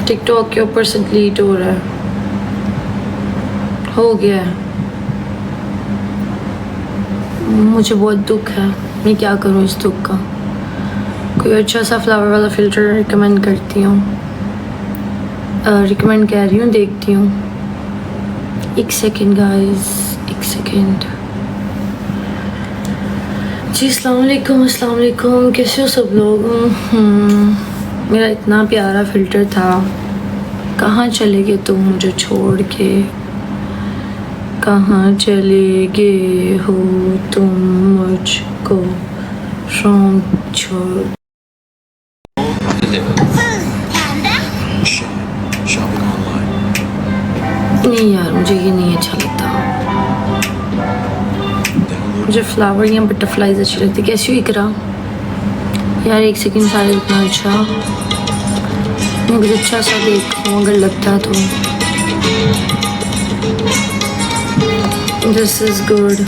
TikTok के ऊपर से डिलीट हो रहा है, हो गया है। मुझे बहुत दुख है, मैं क्या करूँ इस दुख का। कोई अच्छा सा फ्लावर वाला फ़िल्टर रिकमेंड करती हूँ, रिकमेंड कह रही हूँ, देखती हूँ। एक सेकेंड गाइस, एक सेकेंड। जी अस्सलाम वालेकुम, कैसे हो सब लोग? मेरा इतना प्यारा फ़िल्टर था, कहाँ चले गए तुम मुझे छोड़ के? कहाँ चले गए हो तुम मुझको छोड़? नहीं यार, मुझे ये नहीं अच्छा लगता। मुझे फ्लावर या बटरफ्लाइज अच्छी लगती। कैसी हुई इकरा? यार एक सेकंड, सारे इतना अच्छा, मैं कुछ अच्छा सा देखूँ अगर लगता है तो। This is good.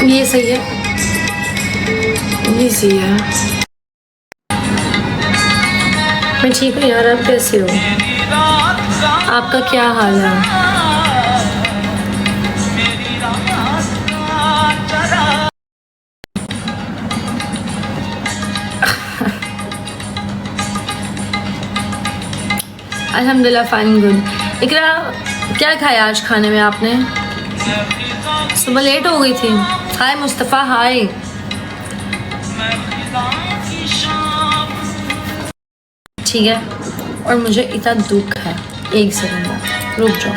ये सही है, ये सही है। मैं ठीक हूँ यार, आप कैसे हो? आपका क्या हाल है? अल्हम्दुलिल्लाह फाइन गुड। इकरा, क्या खाया आज खाने में आपने? सुबह लेट हो गई थी। हाय मुस्तफ़ा, हाय। ठीक है, और मुझे इतना दुख है। एक सेकंड रुक जाओ।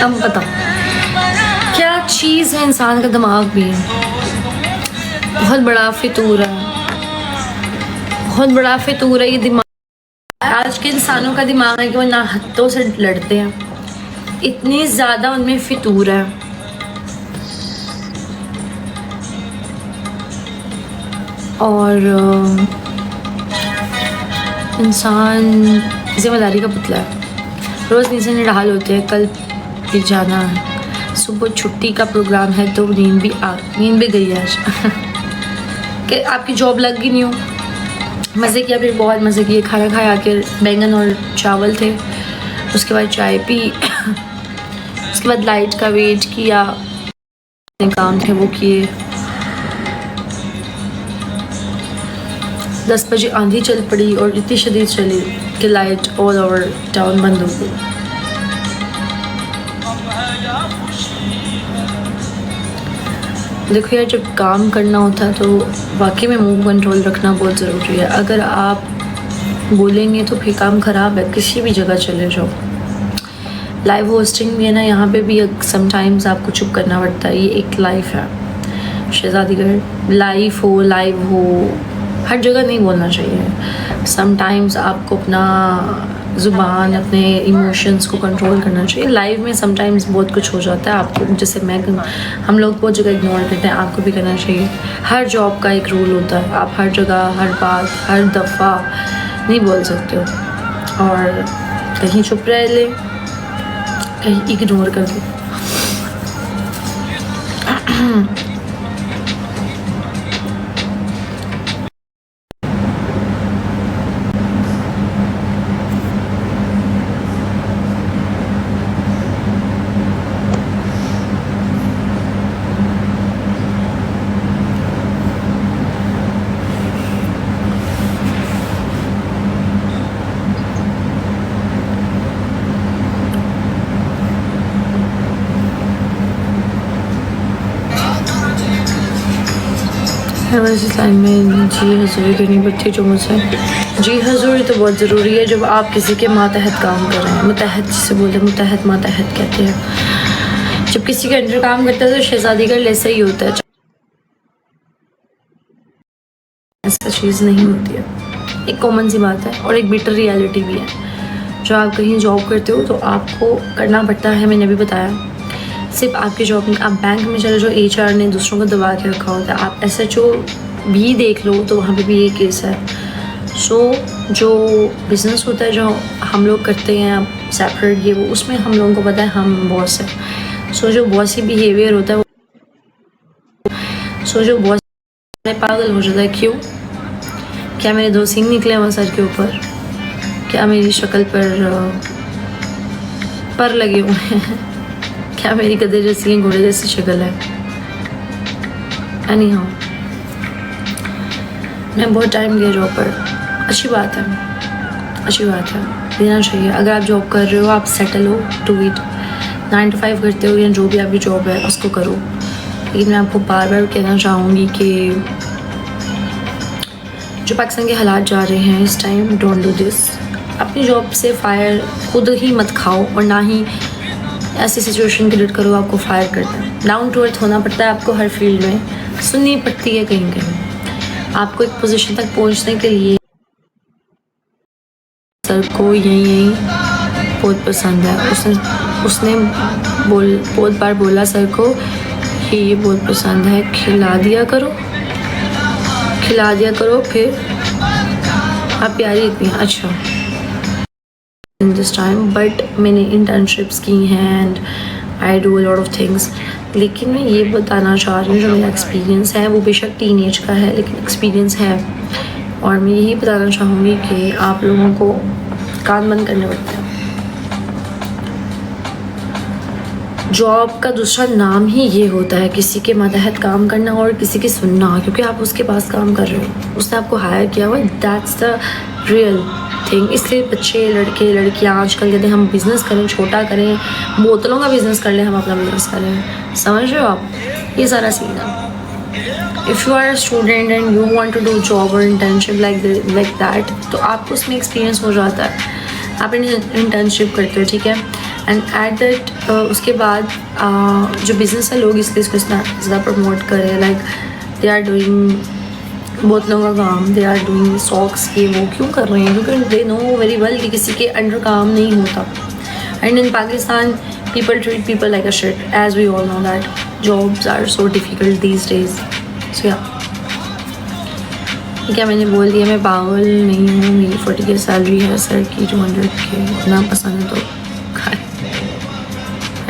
अब बताओ, क्या चीज़ है? इंसान का दिमाग भी है बहुत बड़ा फितूर है, बहुत बड़ा फितूर है ये दिमाग। आज के इंसानों का दिमाग है कि वो ना हत्तों से लड़ते हैं, इतनी ज़्यादा उनमें फितूर है। और इंसान जिम्मेदारी का पुतला है। रोज़ नीचे निढाल होते हैं, कल भी जाना है, सुबह छुट्टी का प्रोग्राम है तो नींद भी गई आज। कि आपकी जॉब लग गई नहीं हो? मज़े किया, फिर बहुत मज़े किए। खाना खाया के बैंगन और चावल थे, उसके बाद चाय पी, उसके बाद लाइट का वेट किया, काम थे वो किए। 10 बजे आंधी चल पड़ी और इतनी शदीद चली कि लाइट ऑल ओवर टाउन बंद हो गई। देखो यार, जब काम करना होता है तो वाकई में मुंह कंट्रोल रखना बहुत ज़रूरी है। अगर आप बोलेंगे तो फिर काम ख़राब है, किसी भी जगह चले जाओ। लाइव होस्टिंग भी है ना, यहाँ पे भी समटाइम्स आपको चुप करना पड़ता है, ये एक लाइफ है। शहजादीगढ़ लाइव हो, हर जगह नहीं बोलना चाहिए। समटाइम्स आपको अपना ज़ुबान, अपने इमोशंस को कंट्रोल करना चाहिए। लाइव में समटाइम्स बहुत कुछ हो जाता है आपको, जैसे हम लोग बहुत जगह इग्नोर करते हैं, आपको भी करना चाहिए। हर जॉब का एक रूल होता है, आप हर जगह, हर बात, हर दफ़ा नहीं बोल सकते हो। और कहीं चुप रह ले, कहीं इग्नोर कर दे। इस लाइन में जी हजूरी करनी पड़ती है जो मुझसे। जी हजूरी तो बहुत ज़रूरी है जब आप किसी के मातहत काम कर रहे हैं। मुतहत जिसे बोलते हैं, मुतहत मातहत कहते हैं। जब किसी के अंडर काम करता है तो शहजादीगढ़ ऐसा ही होता है, ऐसा चीज़ नहीं होती है। एक कॉमन सी बात है और एक बिटर रियलिटी भी है। जो आप कहीं जॉब करते हो तो आपको करना पड़ता है, मैंने अभी बताया, सिर्फ आपकी जॉब नहीं, आप बैंक में चले जाओ, HR ने दूसरों को दबा के रखा होता है, आप SHO भी देख लो तो वहाँ पे भी ये केस है। सो जो बिज़नेस होता है जो हम लोग करते हैं सेपरेट ये वो, उसमें हम लोगों को पता है हम बॉस है। सो जो बॉसी बिहेवियर होता है जो बॉस पागल हो जाता है। क्यों? क्या मेरे 2 सींग निकले हैं सर के ऊपर? क्या मेरी शक्ल पर लगे हुए हैं? क्या मेरी गधे जैसी घोड़े जैसी शक्ल है? एनी हाउ, मैं बहुत टाइम दिया जॉब पर, अच्छी बात है, अच्छी बात है, देना चाहिए। अगर आप जॉब कर रहे हो, आप सेटल हो, टू इट, 9 to 5 करते हो या जो भी आपकी जॉब है उसको करो। लेकिन मैं आपको बार बार कहना चाहूँगी कि जो पाकिस्तान के हालात जा रहे हैं इस टाइम, डोंट डू दिस। अपनी जॉब से फायर खुद ही मत खाओ और ना ही ऐसी सिचुएशन क्रिएट करो आपको फायर करता है। डाउन टू अर्थ होना पड़ता है आपको, हर फील्ड में सुननी पड़ती है कहीं कहीं। आपको एक पोजीशन तक पहुंचने के लिए सर को यही बहुत पसंद है, उसने बहुत बार बोला सर को कि ये बहुत पसंद है, खिला दिया करो, फिर आप प्यारी इतनी अच्छा इन दिस टाइम। बट मैंने इंटर्नशिप्स की हैं and I do a lot of things. लेकिन मैं ये बताना चाह रही हूँ, जो मेरा एक्सपीरियंस है वो बेशक टीनेज का है लेकिन एक्सपीरियंस है, और मैं यही बताना चाहूँगी कि आप लोगों को कान बंद करने पड़ते हैं। जॉब का दूसरा नाम ही ये होता है किसी के मातहत काम करना और किसी की सुनना, क्योंकि आप उसके पास काम कर रहे हो, उसने आपको हायर किया हुआ, दैट्स द रियल थिंग। इसलिए बच्चे, लड़के, लड़कियाँ आजकल कहते हैं हम बिज़नेस करें, छोटा करें, बोतलों का बिज़नेस कर लें, हम अपना बिज़नेस करें। समझ रहे हो आप? ये सारा सीन है। If you are a student and you want to do job और इंटर्नशिप लाइक दैट, तो आपको उसमें एक्सपीरियंस हो जाता है। आप इंटर्नशिप करते हो, ठीक है, एंड एट दैट उसके बाद जो बिज़नेस है, लोग इसलिए इसको ज़्यादा प्रमोट करें, लाइक दे आर डूइंग बोतलों का काम, दे आर डूइंग सॉक्स, ये वो क्यों कर रहे हैं? क्योंकि दे नो वेरी वेल कि किसी के अंडर काम नहीं होता। And in Pakistan people treat people like a shit, as we all know that jobs are so difficult these days. So yeah, क्या मैंने बोल दिया, मैं पागल नहीं हूँ, मेरी 40K सैलरी है सर की, 200K, इतना पसंद है तो खाए।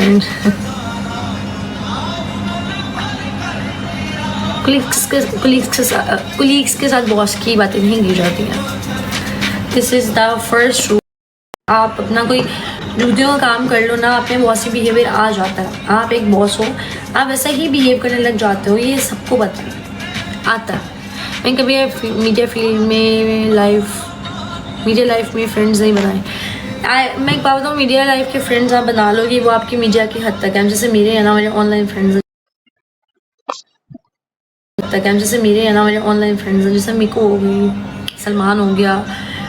एंड कुलीग्स के साथ बॉस की बातें नहीं की जाती हैं। This is the first rule. आप अपना कोई ड्यूटियों का काम कर लो ना, आप में बॉसी बिहेवियर आ जाता है। आप एक बॉस हो, आप वैसा ही बिहेव करने लग जाते हो, ये सबको पता है, आता है। मैं कभी मीडिया फील्ड में मीडिया लाइफ में फ्रेंड्स नहीं बनाए। मैं एक बात बताऊँ, मीडिया लाइफ के फ्रेंड्स आप बना लोगे वो आपकी मीडिया की हद तक है। जैसे मेरे है ना, मेरे ऑनलाइन फ्रेंड्स हैं, जैसे मिको हो गई, सलमान हो गया,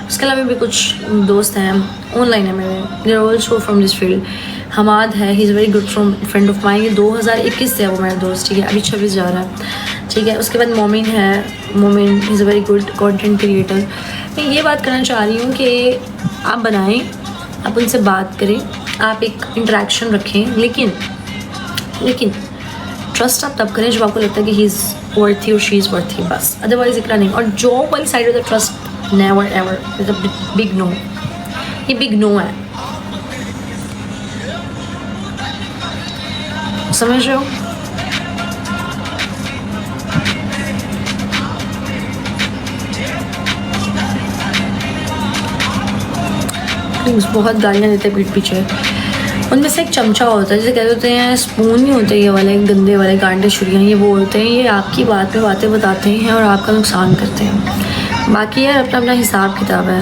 उसके अलावा भी कुछ दोस्त हैं ऑनलाइन है मेरे, they are also from this field. Hamad है, he is very good friend of mine, ये 2021 से है वो मेरा दोस्त, ठीक है, अभी 26 जा रहा है, ठीक है। उसके बाद मोमिन है, मोमिन is a very good content creator. मैं ये बात करना चाह रही हूँ कि आप बनाएं, आप उनसे बात करें, आप एक इंटरेक्शन रखें, लेकिन ट्रस्ट आप तब करें जब आपको लगता है कि ही इज़ वर्थी और शी इज़ वर्थी, बस, अदरवाइज इकरा नहीं। और जॉब वाली side of the trust never ever, is a big no, ये बिग नो है, समझ रहे हो? बहुत गालियाँ देते हैं पीठ पीछे। उनमें से एक चमचा होता है, जैसे कहते होते हैं स्पून नहीं होते, ये वाले गंदे वाले कांटे छुरियाँ, ये वो होते हैं, ये आपकी बात पे बातें बताते हैं और आपका नुकसान करते हैं। बाकी यार अपना अपना हिसाब किताब है।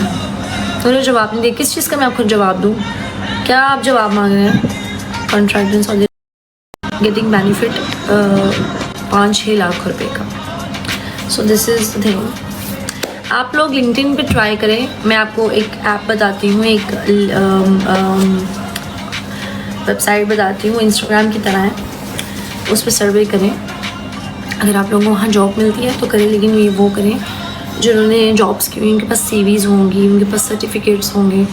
तो जवाब नहीं दे, किस चीज़ का मैं आपको जवाब दूँ? क्या आप जवाब मांग रहे हैं? कॉन्ट्रैक्ट और गेटिंग बेनिफिट 5-6 लाख रुपए का। So this is the thing. आप लोग लिंक्डइन पे ट्राई करें, मैं आपको एक ऐप बताती हूँ, एक वेबसाइट बताती हूँ, इंस्टाग्राम की तरह है, उस पर सर्वे करें। अगर आप लोगों को वहाँ जॉब मिलती है तो करें, लेकिन ये वो करें जिन्होंने जॉब्स की, उनके पास CVs होंगी, उनके पास सर्टिफिकेट्स होंगे,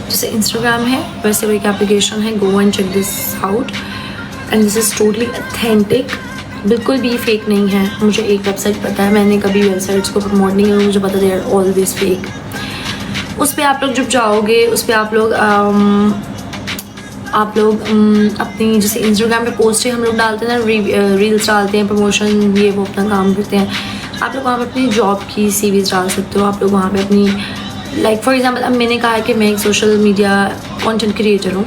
जैसे इंस्टाग्राम है वैसे वही एक एप्लीकेशन है, go and check this out and this is totally authentic, बिल्कुल भी फेक नहीं है। मुझे एक वेबसाइट पता है, मैंने कभी वेबसाइट्स को प्रमोट नहीं किया, मुझे पता दे ऑल दिस फेक। उस पर आप लोग जब जाओगे उस पर आप लोग अपनी जैसे इंस्टाग्राम पे पोस्ट हम लोग डालते हैं ना, रील्स डालते हैं, प्रमोशन ये वो अपना काम करते हैं, आप लोग वहाँ पे अपनी जॉब की सीवीज डाल सकते हो। आप लोग वहाँ पे अपनी लाइक फॉर एग्जांपल अब मैंने कहा है कि मैं एक सोशल मीडिया कंटेंट क्रिएटर हूँ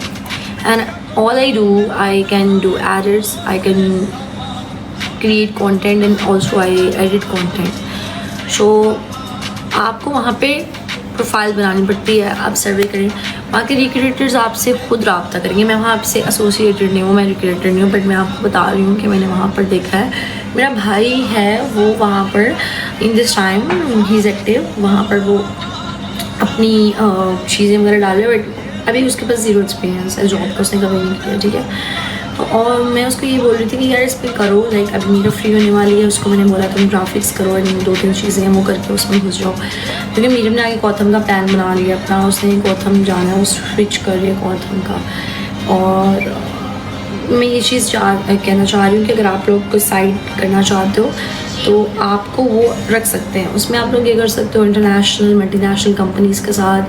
and all I do, I can do edits, I can create content and also I edit content. So आपको वहाँ पे प्रोफाइल बनानी पड़ती है, आप सर्वे करें, वहाँ के रिक्रूटर्स आपसे खुद रब्ता करेंगे। मैं वहाँ आपसे एसोसिएटेड नहीं हूँ, मैं रिक्रूटर नहीं हूँ, बट मैं आपको बता रही हूँ कि मैंने वहाँ पर देखा है। मेरा भाई है वो वहाँ पर in this time he is active, वहाँ पर वो अपनी चीज़ें वगैरह डाल रहे, बट अभी उसके पास ज़ीरो एक्सपीरियंस है जॉब का, उसने कभी नहीं किया, ठीक है। और मैं उसको ये बोल रही थी कि यार इस पर करो, लाइक अभी मेरा फ्री होने वाली है, उसको मैंने बोला तुम ग्राफिक्स करो और 2-3 चीज़ें हैं वो करके उसमें घुस जाओ, क्योंकि मीडियम ने आगे गौतम का प्लान बना लिया अपना, उसने गौतम जाना है, वो स्विच कर रही है गौतम का। और मैं ये चीज़ कहना चाह रही हूँ कि अगर आप लोग को साइड करना चाहते हो तो आपको वो रख सकते हैं, उसमें आप लोग ये कर सकते हो इंटरनेशनल मल्टीनेशनल कंपनीज़ के साथ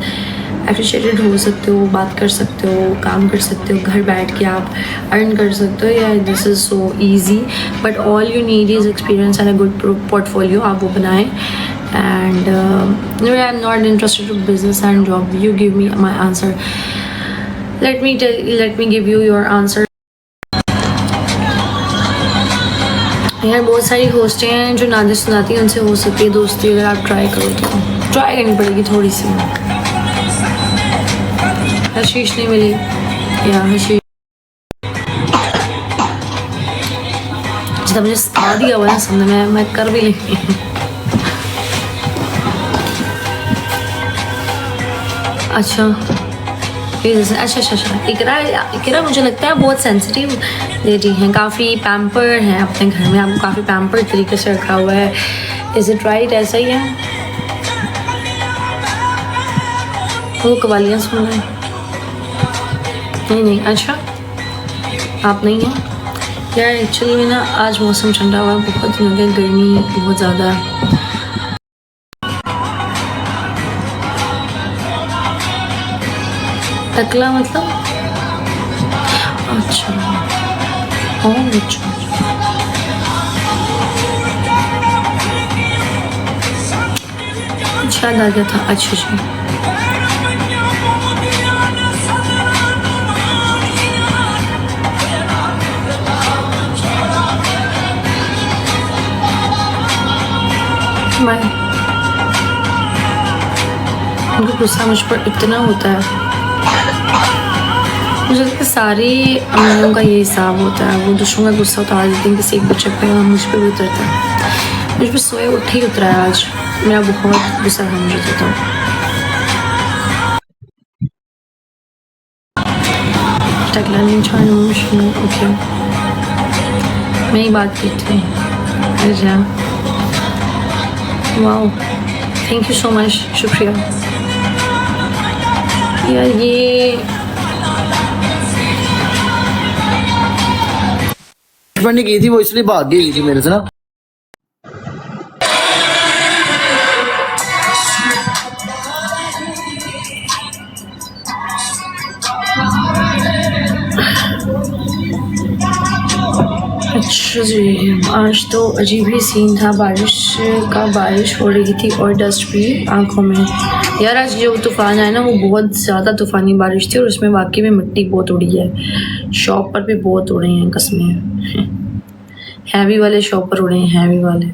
एफिशिएटेड हो सकते हो, बात कर सकते हो, काम कर सकते हो, घर बैठ के आप अर्न कर सकते हो। या this is so easy, but all you need is experience and a good portfolio, आप वो बनाएं। And I am not interested to business and job, you give me my answer, let me give you your answer. यार बहुत सारी होस्टें हैं जो नाते सुनाती हैं, उनसे हो सकती है दोस्ती, अगर आप ट्राई करो तो ट्राई करनी पड़ेगी थोड़ी सी। हशीश नहीं मिली या हशीश जितना मुझे सिखा दिया हुआ है समझ मैं कर भी लेंगी। अच्छा अच्छा इकरा मुझे लगता है बहुत सेंसिटिव लेडी हैं, काफ़ी पैम्पर हैं अपने घर में, आपको काफ़ी पैम्पर तरीके से रखा हुआ है, इज़ इट राइट? ऐसा ही है? वो कवालियाँ सुन रहे हैं? नहीं अच्छा आप नहीं हैं यार। एक्चुअली में ना आज मौसम ठंडा हुआ, बहुत दिन हो गया, गर्मी बहुत ज़्यादा है। टकला मतलब अच्छा अच्छा आ गया था। अच्छा जी उनको गुस्सा मुझ पर इतना होता है, मुझे लगता है सारी अम्मियों का ये हिसाब होता है, वो दूसरों का गुस्सा उतार देते हैं किसी एक बच्चे पे, और मुझ पर भी उतरता है। मुझ पर सोए उठ ही उतरा है आज, मेरा बहुत गुस्सा है मुझे तो। ओके मैं ही बात की थी। अच्छा wow thank you so much, शुक्रिया यार। ये ने की थी वो इसलिए भाग गई थी मेरे से ना। अच्छा जी आज तो अजीब ही सीन था, बारिश हो रही थी और डस्ट भी आंखों में। यार आज जो तूफान आया ना वो बहुत ज़्यादा तूफानी बारिश थी और उसमें वाकई में मिट्टी बहुत उड़ी है, शॉप पर भी बहुत उड़े हैं कसमें। हैवी वाले शॉप पर उड़े हैं, हैवी वाले,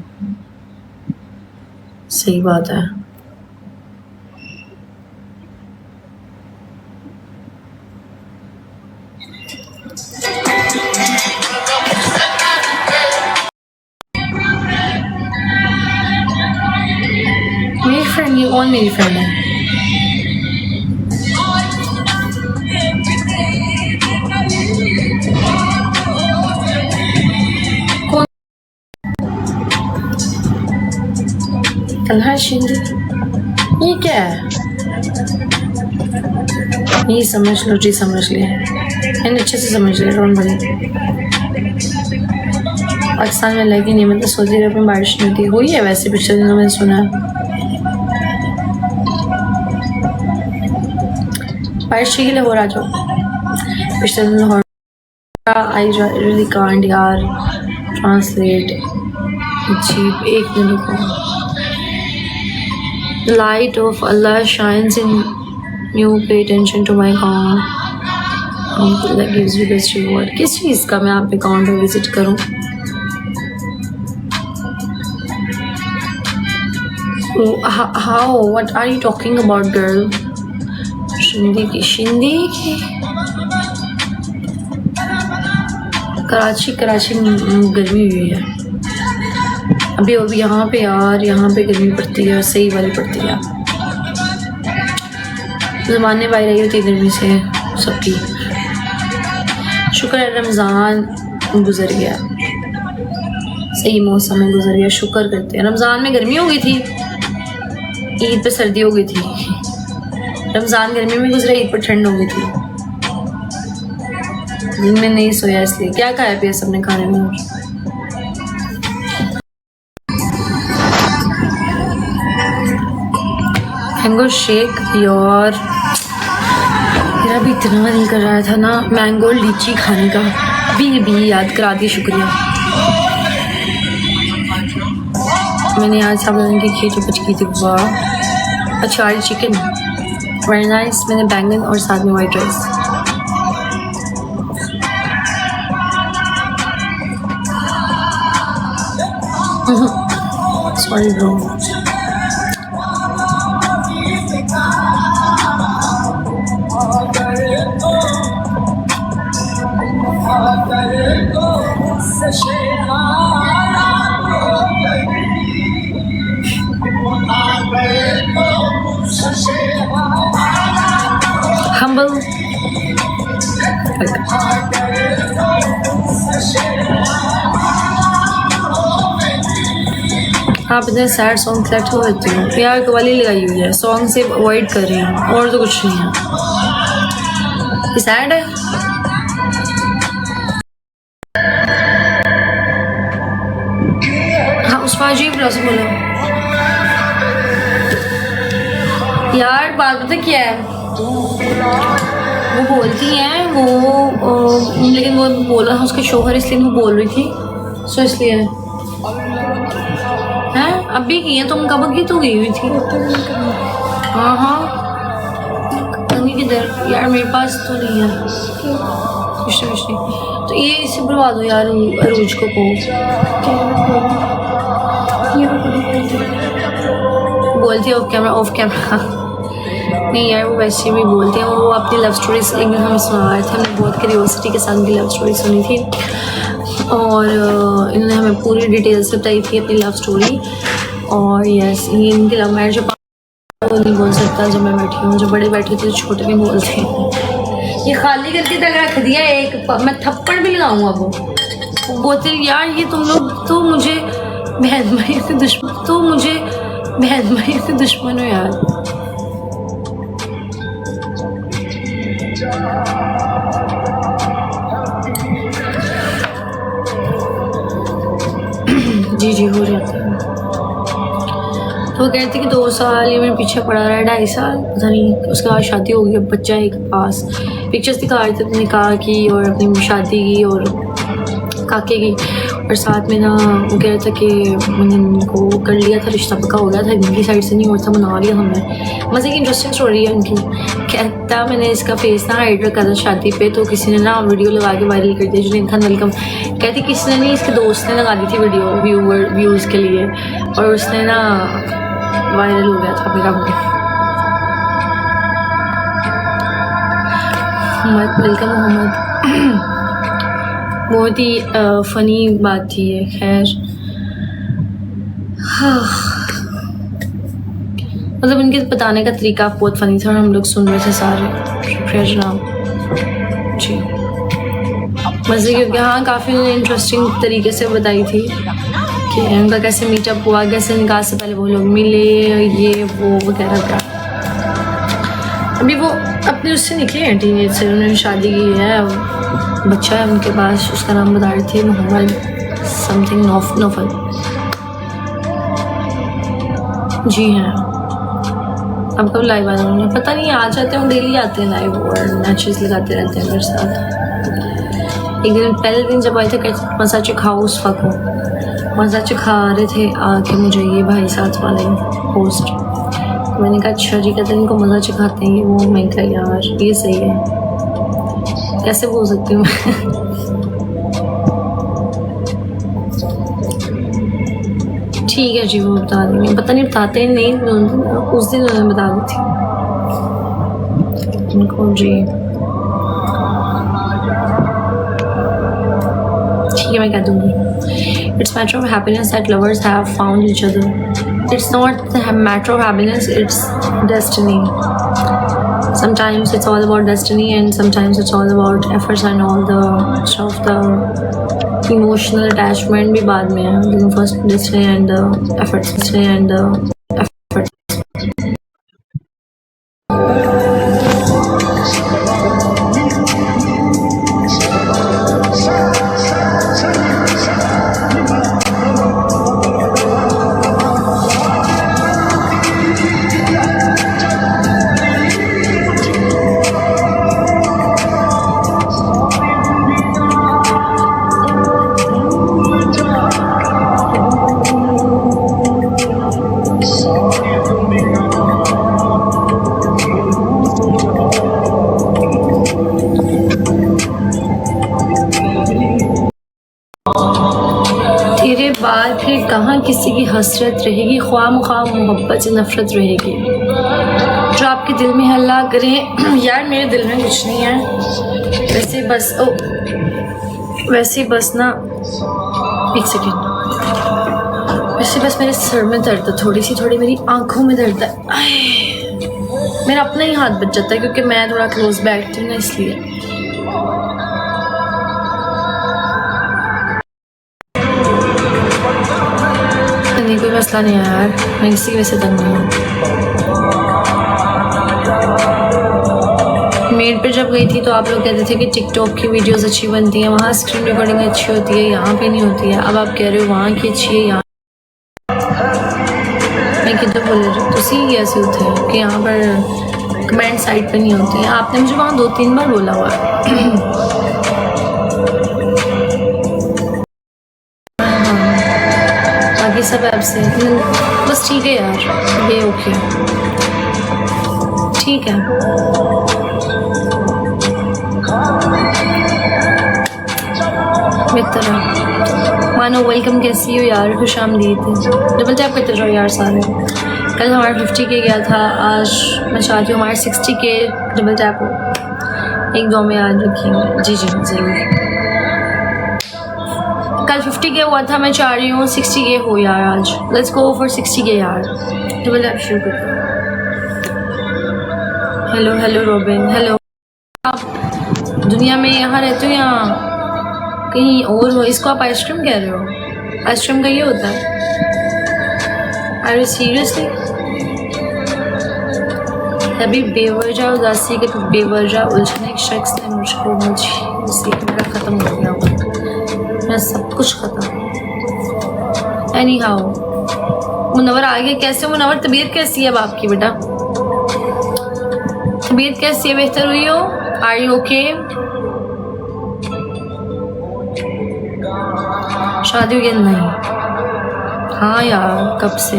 सही बात है। मेरी फ्रेंड, ये कौन मेरी फ्रेंड है? कौन? तलहा शिंदे, ये क्या है? ये समझ लो जी, समझ लिया मैंने अच्छे से समझ लिया। Don't worry. पाकिस्तान में लगी नहीं, मतलब सऊदी अरब में बारिश नहीं होती। हुई है वैसे पिछले दिनों में सुना है बारिश के लिए हो रहा। जो पिछले दिनों हो रहा, आई रियली कांट यार ट्रांसलेट। अजीब, एक दिन को light of Allah shines in you, pay attention to my account that gives you best reward। किस चीज़ का मैं आप अकाउंट में विजिट करूँ? How? What are you talking about, girl? Shindi की कराची में गर्मी हुई है अभी यहाँ पे यार, यहाँ पे गर्मी पड़ती है, सही वाली पड़ती है। ज़माने बाहर रही होती है गर्मी से सबकी। शुक्र है रमज़ान गुजर गया, सही मौसम में गुजर गया, शुक्र करते हैं। रमज़ान में गर्मी हो गई थी, ईद पे सर्दी हो गई थी। रमज़ान गर्मी में गुजरा, ईद पर ठंड हो गई थी। दिन में नहीं सोया, इसलिए। क्या खाया पिया सबने खाने में? मैंगो शेक यार, मेरा भी इतना मन कर रहा था ना मैंगो लीची खाने का। भी याद करा दी, शुक्रिया। मैंने आज साबुदाने की खीर जो बच गई थी, वाह। अचारी चिकन वेरी नाइस। मैंने बैंगन और साथ में white rice. Sorry bro. Humble। आप इतने सैड सॉन्ग सेलेक्ट हो जाते हो यार, कवाली लगाई हुई है, सॉन्ग से अवॉइड कर रही हूँ और तो कुछ नहीं है। ये सैड है। हाँ उस पर अजीब से बोलो यार। बात पता क्या है, वो बोलती हैं वो लेकिन वो बोला उसके शोहर इसलिए नहीं बोल रही थी, सो इसलिए हैं। अभी की है तुम, कब की तो गई हुई थी? हाँ किधर यार, मेरे पास तो नहीं है कुछ नहीं। तो ये इसे बुलवा दो यार अरूज को। बोलती है ऑफ कैमरा नहीं यार, वो वैसे भी बोलते हैं। वो अपनी लव स्टोरीज एक दिन हमें सुना रहे थे, हमने बहुत क्यूरियोसिटी के साथ उनकी लव स्टोरी सुनी थी और इन्होंने हमें पूरी डिटेल से बताई थी अपनी लव स्टोरी। और यस, ये इनकी लव मैरिज वो नहीं बोल सकता जब मैं बैठी हूँ, जब बड़े बैठे थे छोटे नहीं बोलते। ये खाली करके तक रख दिया एक, मैं थप्पड़ भी लगाऊंगा। वो बोलते यार ये तुम लोग तो मुझे बहन भाई से दुश्मन हो यार। जी हो जाता है। तो वो कहती कि 2 साल ये मेरे पीछे पड़ा रहा है, 2.5 साल पता नहीं। उसके बाद शादी हो गई, बच्चा एक पास। पिक्चर्स दिखा रहे थे निकाह की और अपनी शादी की और काके की। और साथ में ना वो कह रहा था कि मैंने उनको कर लिया था, रिश्ता पक्का हो गया था, इनकी साइड से नहीं होता, मना लिया हमने। मज़े की इंटरेस्टिंग स्टोरी है उनकी। कहता मैंने इसका फेस ना हाइड रखा था शादी पे, तो किसी ने ना वीडियो लगा के वायरल कर दिया। जुनैद खान वेलकम कहती किसी ने नहीं, इसके दोस्त ने लगा दी थी वीडियो व्यूज़ के लिए, और उसने ना वायरल हो गया था मेरा वेलकम मोहम्मद। बहुत ही फ़नी बात थी ये। खैर मतलब इनके बताने का तरीका बहुत फ़नी था और हम लोग सुन रहे थे सारे। शुक्रिया जनाब जी, मज़े क्योंकि हाँ काफ़ी इंटरेस्टिंग तरीके से बताई थी कि उनका कैसे मीटअप हुआ, कैसे निकाह से पहले वो लोग मिले, ये वो वगैरह का। अभी वो अपने उससे निकले हैं टीनेज से, उन्होंने शादी की है, बच्चा है उनके पास, उसका नाम बता रही थी मोहम्मद समथिंग नौफल। जी हाँ, अब कब लाइव आ जाएंगे पता नहीं, आ जाते हैं, डेली आते हैं लाइव और मैचेस लगाते रहते हैं मेरे साथ। एक दिन पहले दिन जब आए थे कहते मसा चिखाओ उस फक हो, मसा चिखा रहे थे आके मुझे ये भाई साथ वाले होस्ट। तो मैंने कहा अच्छा जी, कहते इनको मज़ा चिखाते हैं ये वो। मैं कहा यार ये सही है, कैसे बोल सकती हूँ ठीक है जी, वो बता देंगे, पता नहीं बताते हैं नहीं, उस दिन उन्होंने बता दी थी उनको जी। ठीक है मैं कह दूँगी। It's matter of happiness that lovers have found each other. It's not the matter of happiness, it's destiny. Sometimes it's all about destiny and sometimes it's all about efforts and all the stuff, the emotional attachment भी बाद में है, लेकिन first destiny and efforts. तेरे बाद फिर कहाँ किसी की हसरत रहेगी, ख्वाम ख्वाम मोहब्बत से नफरत रहेगी, जो आपके दिल में हल्ला करे। यार मेरे दिल में कुछ नहीं है वैसे बस ना, एक सेकेंड, वैसे बस मेरे सर में दर्द है, थोड़ी मेरी आंखों में दर्द है। मेरा अपना ही हाथ बच जाता है क्योंकि मैं थोड़ा क्लोज बैठती हूँ ना, इसलिए। नहीं कोई मसला नहीं है यार, मैं किसी की वजह से तंग नहीं हूँ। मेड पे जब गई थी तो आप लोग कहते थे कि टिकटॉक की वीडियोस अच्छी बनती हैं, वहाँ स्क्रीन रिकॉर्डिंग अच्छी होती है, यहाँ पे नहीं होती है। अब आप कह रहे हो वहाँ की अच्छी है, यहाँ मैं किधर बोल रही हूँ, तुसी ऐसे होते हैं कि यहाँ पर कमेंट साइड पे नहीं होती है। आपने मुझे वहाँ 2-3 बार बोला हुआ है। बाकी सब ऐप से बस ठीक है यार, ये ओके ठीक है। मित्र मानो वेलकम, कैसी हो यार, खुश आमदीद। डबल टैप करते रहो यार सारे। कल हमारा 50 के गया था, आज मैं चाहती हूँ हमारे 60 के डबल टैप हो। एक दो में याद रखेंगे जी ज़रूर। कल 50 के हुआ था, मैं चाह रही हूँ 60 के हो यार आज। लेट्स गो फॉर 60 के यार। डबल टैप शुरू करते हैं। Hello robin, hello. आप दुनिया में यहाँ रहते हो या कहीं और हो? इसको आप आइसक्रीम कह रहे हो? आइसक्रीम का ये होता है? Are you seriously? तभी बेवजह उदासी के बेवजह उलझने एक शख्स ने मुझको मेरा ख़त्म हो गया, मेरा सब कुछ ख़त्म। एनी हाउ मुनव्वर आगे कैसे? मुनव्वर तबीयत कैसी है अब आपकी बेटा? तबीयत कैसी है? बेहतर हुई हो? Are you okay? शादी हुई नहीं? हाँ यार कब से।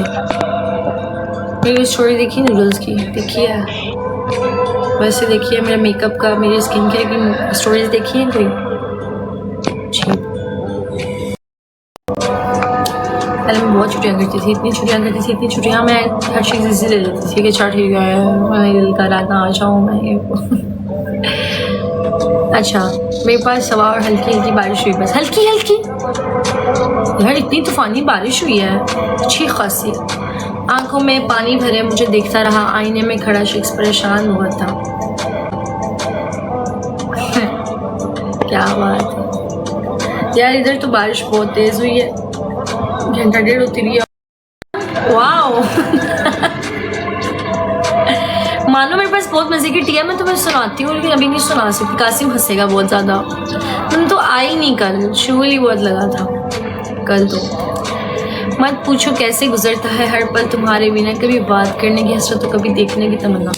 मेरी स्टोरी देखी नूडल्स की? देखी है? वैसे देखी है मेरा मेकअप का, मेरी स्किन केयर की स्टोरीज देखी है कोई? पहले मैं बहुत छुट्टियाँ करती थी, इतनी छुट्टियाँ मैं हर चीज़ इजी ले लेती थी कि अच्छा ठीक है मैं दिल कर रहा था आ जाऊँ मैं ये अच्छा मेरे पास सवा और हल्की बारिश हुई, बस हल्की यार, इतनी तूफानी बारिश हुई है अच्छी खासी। आंखों में पानी भरे मुझे देखता रहा, आईने में खड़ा शख्स परेशान हुआ था। क्या बात है यार, इधर तो बारिश बहुत तेज हुई है, घंटा डेढ़ होती रही है। वाओ मानो मेरे पास बहुत बहुत मजे की टी है, मैं तुम्हें सुनाती हूँ लेकिन अभी नहीं सुना सकती, कासिम हंसेगा बहुत ज्यादा। तुम तो आई नहीं कल, शुगल बहुत लगा था कल तो। मत पूछो कैसे गुजरता है हर पल तुम्हारे बिना, कभी बात करने की हसरत तो कभी देखने की तमन्ना।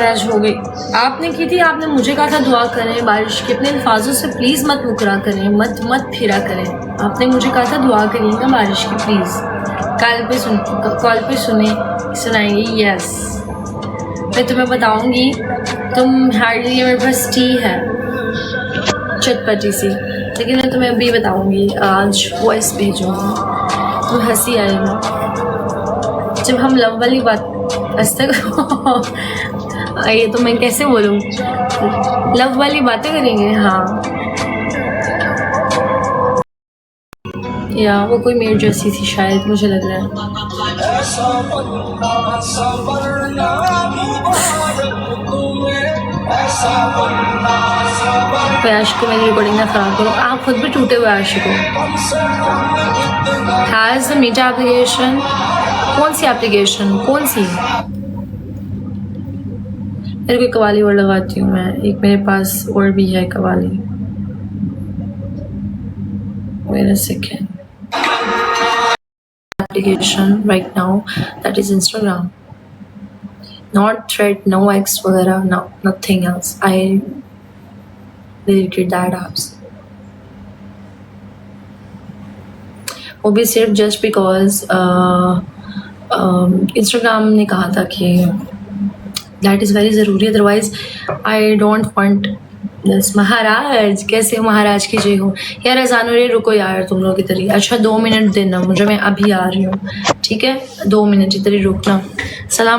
ऐश हो गई। आपने की थी, आपने मुझे कहा था दुआ करें बारिश के, अपने अल्फाजों से प्लीज़ मत मुकरा करें, मत फिरा करें। आपने मुझे कहा था दुआ करिएगा बारिश की प्लीज़। कॉल पे सुनाएंगी। यस, मैं तुम्हें बताऊंगी। तुम हार्डली, मेरे पास टी है चटपटी सी, लेकिन मैं तुम्हें अभी बताऊंगी। आज वॉइस भेजूंगी, तो हंसी आएगा जब हम लव वाली बात ये तो मैं कैसे बोलूँ, लव वाली बातें करेंगे। हाँ, या वो कोई मेरे जैसी थी शायद, मुझे लग रहा है। आशिक को मेरी रिकॉर्डिंग ना खराब करो, आप खुद भी टूटे हुए आशिक हो। हैज़ द मीटा एप्लीकेशन, कौन सी एप्लीकेशन, कौन सी? मेरे को कवाली और लगाती हूँ मैं, एक मेरे पास और भी है कवाली। मेरा second application right now, that is Instagram, not Thread, no X वगैरह, no, nothing else. I deleted that apps. वो भी सिर्फ just because Instagram ने कहा था कि that is very ज़रूरी, otherwise I don't want this। महाराज कैसे हो, महाराज की जय हो। यार अजान हो रही, रुको यार तुम लोग इधर ही। अच्छा 2 मिनट देना मुझे, मैं अभी आ रही हूँ, ठीक है? 2 मिनट इधर ही रुकना। सलाम।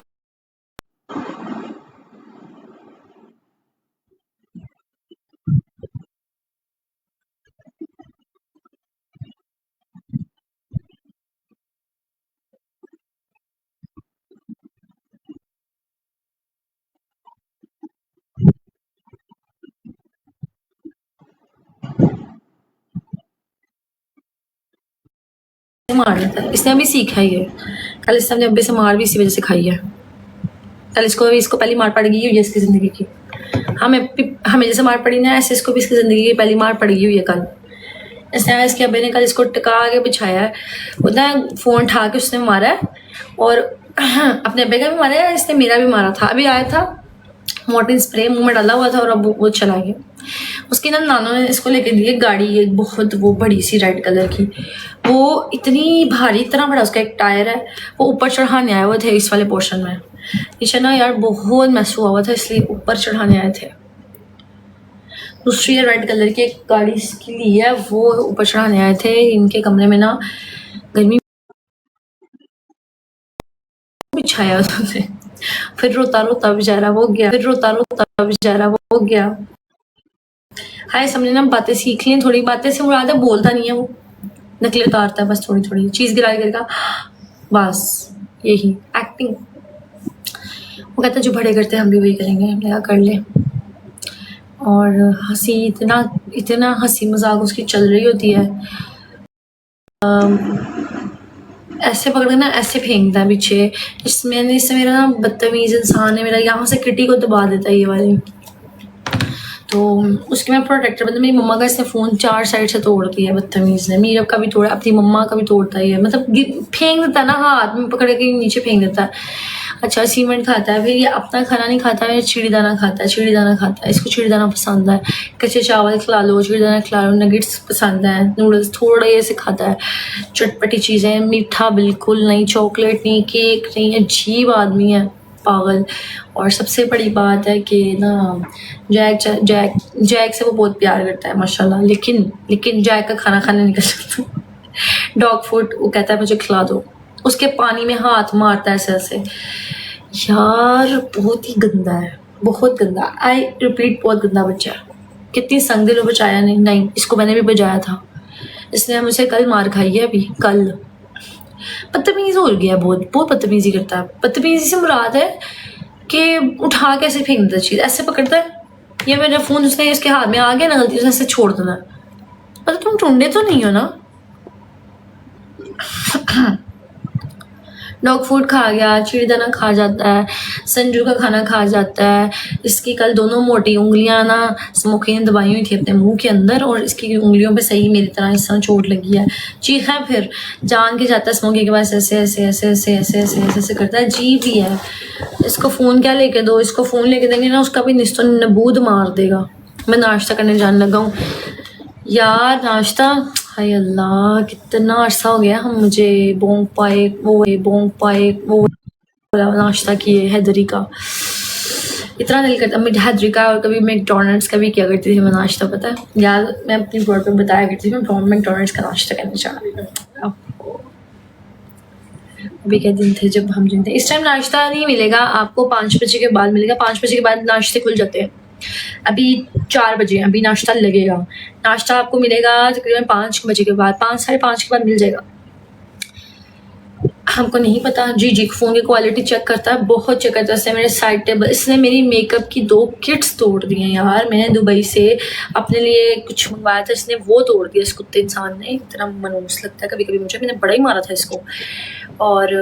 मार देता है, इसने अभी सीखा ही है। कल इसने अपने अब्बे से मार भी इसी वजह से खाई है। कल इसको पहली मार पड़ गई हुई है इसकी जिंदगी की। हमें जैसे मार पड़ी ना, ऐसे इसको भी इसकी जिंदगी की पहली मार पड़ी हुई है कल। इसने, इसके अब्बे ने कल इसको टिका के बिछाया है, उतना फोन उठा के उसने मारा है, और अपने अब्बे का भी मारा है, इसने मेरा भी मारा था। अभी आया था, मॉर्टिन स्प्रे मुंह में डाला हुआ था और अब वो चला गया। उसकी ना नानों ने इसको लेके दी है गाड़ी, एक बहुत वो बड़ी सी रेड कलर की, वो इतनी भारी, इतना बड़ा उसका एक टायर है। वो ऊपर चढ़ाने आए हुए थे इस वाले पोर्शन में। नीचे ना यार बहुत मैस हुआ था, इसलिए ऊपर चढ़ाने आए थे। दूसरी रेड कलर की एक गाड़ी इसकी ली है, वो ऊपर चढ़ाने आए थे। इनके कमरे में ना गर्मी बिछाया उसने, फिर रोता रोता बेचारा वो गया। हाय, समझे ना, बातें सीख ली, थोड़ी बातें से मुराद है, बोलता नहीं है वो, नकली उतारता है बस, थोड़ी थोड़ी चीज गिरा करेगा बस, यही एक्टिंग। वो कहता है जो बड़े करते हैं हम भी वही करेंगे, हमने कहा कर ले। और हंसी, इतना हंसी मजाक उसकी चल रही होती है। ऐसे पकड़ ना ऐसे फेंकता है पीछे, इससे मेरा ना बदतमीज इंसान है, मेरा यहाँ से किटी को दबा देता है ये वाली। तो उसके मैं प्रोटेक्टर बंद, मेरी मम्मा का इसने फ़ोन 4 साइड से तोड़ दिया है बदतमीज़ ने। मीरब का भी तोड़ा, अपनी मम्मा का भी तोड़ता ही है, मतलब फेंक देता है ना, हाथ में पकड़ के नीचे फेंक देता है। अच्छा सीमेंट खाता है, फिर ये अपना खाना नहीं खाता है, चिड़ीदाना खाता है। इसको चिड़ीदाना पसंद है, कच्चे चावल खिला लो, चिड़ीदाना खिला लो, नगेट्स पसंद है, नूडल्स थोड़े से खाता है, चटपटी चीज़ें, मीठा बिल्कुल नहीं, चॉकलेट नहीं, केक नहीं, अजीब आदमी है, पागल। और सबसे बड़ी बात है कि ना जैक से वो बहुत प्यार करता है माशाल्लाह, लेकिन जैक का खाना खाने निकल सकता है। डॉग फूड वो कहता है मुझे खिला दो, उसके पानी में हाथ मारता है ऐसे। यार बहुत ही गंदा है, बहुत गंदा, आई रिपीट बहुत गंदा बच्चा है। कितनी संग दिलों बचाया नहीं, इसको मैंने भी बजाया था, इसने मुझसे कल मार खाई है। अभी कल बदतमीज हो गया, बहुत बदतमीजी करता है। बदतमीजी से मुराद है कि उठा के ऐसे फेंक देता चीज, ऐसे पकड़ता है, या मेरा फोन उसने इसके हाथ में आ गया ना, गलती से ऐसे छोड़ देना। मतलब तुम टुंडे तो नहीं हो ना? डॉग फूड खा गया, चिड़ियादाना खा जाता है, संजू का खाना खा जाता है। इसकी कल दोनों मोटी उंगलियां ना स्मोकी ने दबाई हुई थी अपने मुंह के अंदर और इसकी उंगलियों पे सही मेरी तरह इस तरह चोट लगी है। चीखा है, फिर जान के जाता है स्मोकी के पास, ऐसे ऐसे ऐसे ऐसे ऐसे ऐसे ऐसे ऐसे करता है। जी भी है, इसको फ़ोन क्या लेके दो, इसको फ़ोन लेके देंगे ना उसका भी निस्तो नबूद मार देगा। मैं नाश्ता करने जाने लगा हूँ यार। नाश्ता, हाय अल्लाह कितना अरसा हो गया हम मुझे बोंग पाए वो नाश्ता किए हैदरी का। इतना दिल करता, मैं हैदरी का और कभी मैकडोनल्ड्स का भी किया करती थी मैं नाश्ता। पता है यार, मैं अपनी बोर्ड पे बताया करती थी मैं मैकडोनल्ड्स का नाश्ता करने जा रही हूँ। अभी क्या दिन थे जब हम जिन थे। इस टाइम नाश्ता नहीं मिलेगा आपको, 5 बजे के बाद मिलेगा। 5 बजे के बाद नाश्ते खुल जाते हैं। अभी 4 बजे हैं, अभी नाश्ता लगेगा। नाश्ता आपको मिलेगा तकरीबन 5 बजे के बाद, 5 साढ़े 5 के बाद मिल जाएगा। हमको नहीं पता। जी जी फ़ोन की क्वालिटी चेक करता है, बहुत चेक करता है। इसने मेरे साइड टेबल, इसने मेरी मेकअप की 2 किट्स तोड़ दी हैं यार। मैंने दुबई से अपने लिए कुछ मंगवाया था, इसने वो तोड़ दिया। इस कुत्ते इंसान ने, इतना मनूस लगता है कभी कभी मुझे। मैंने बड़ा ही मारा था इसको। और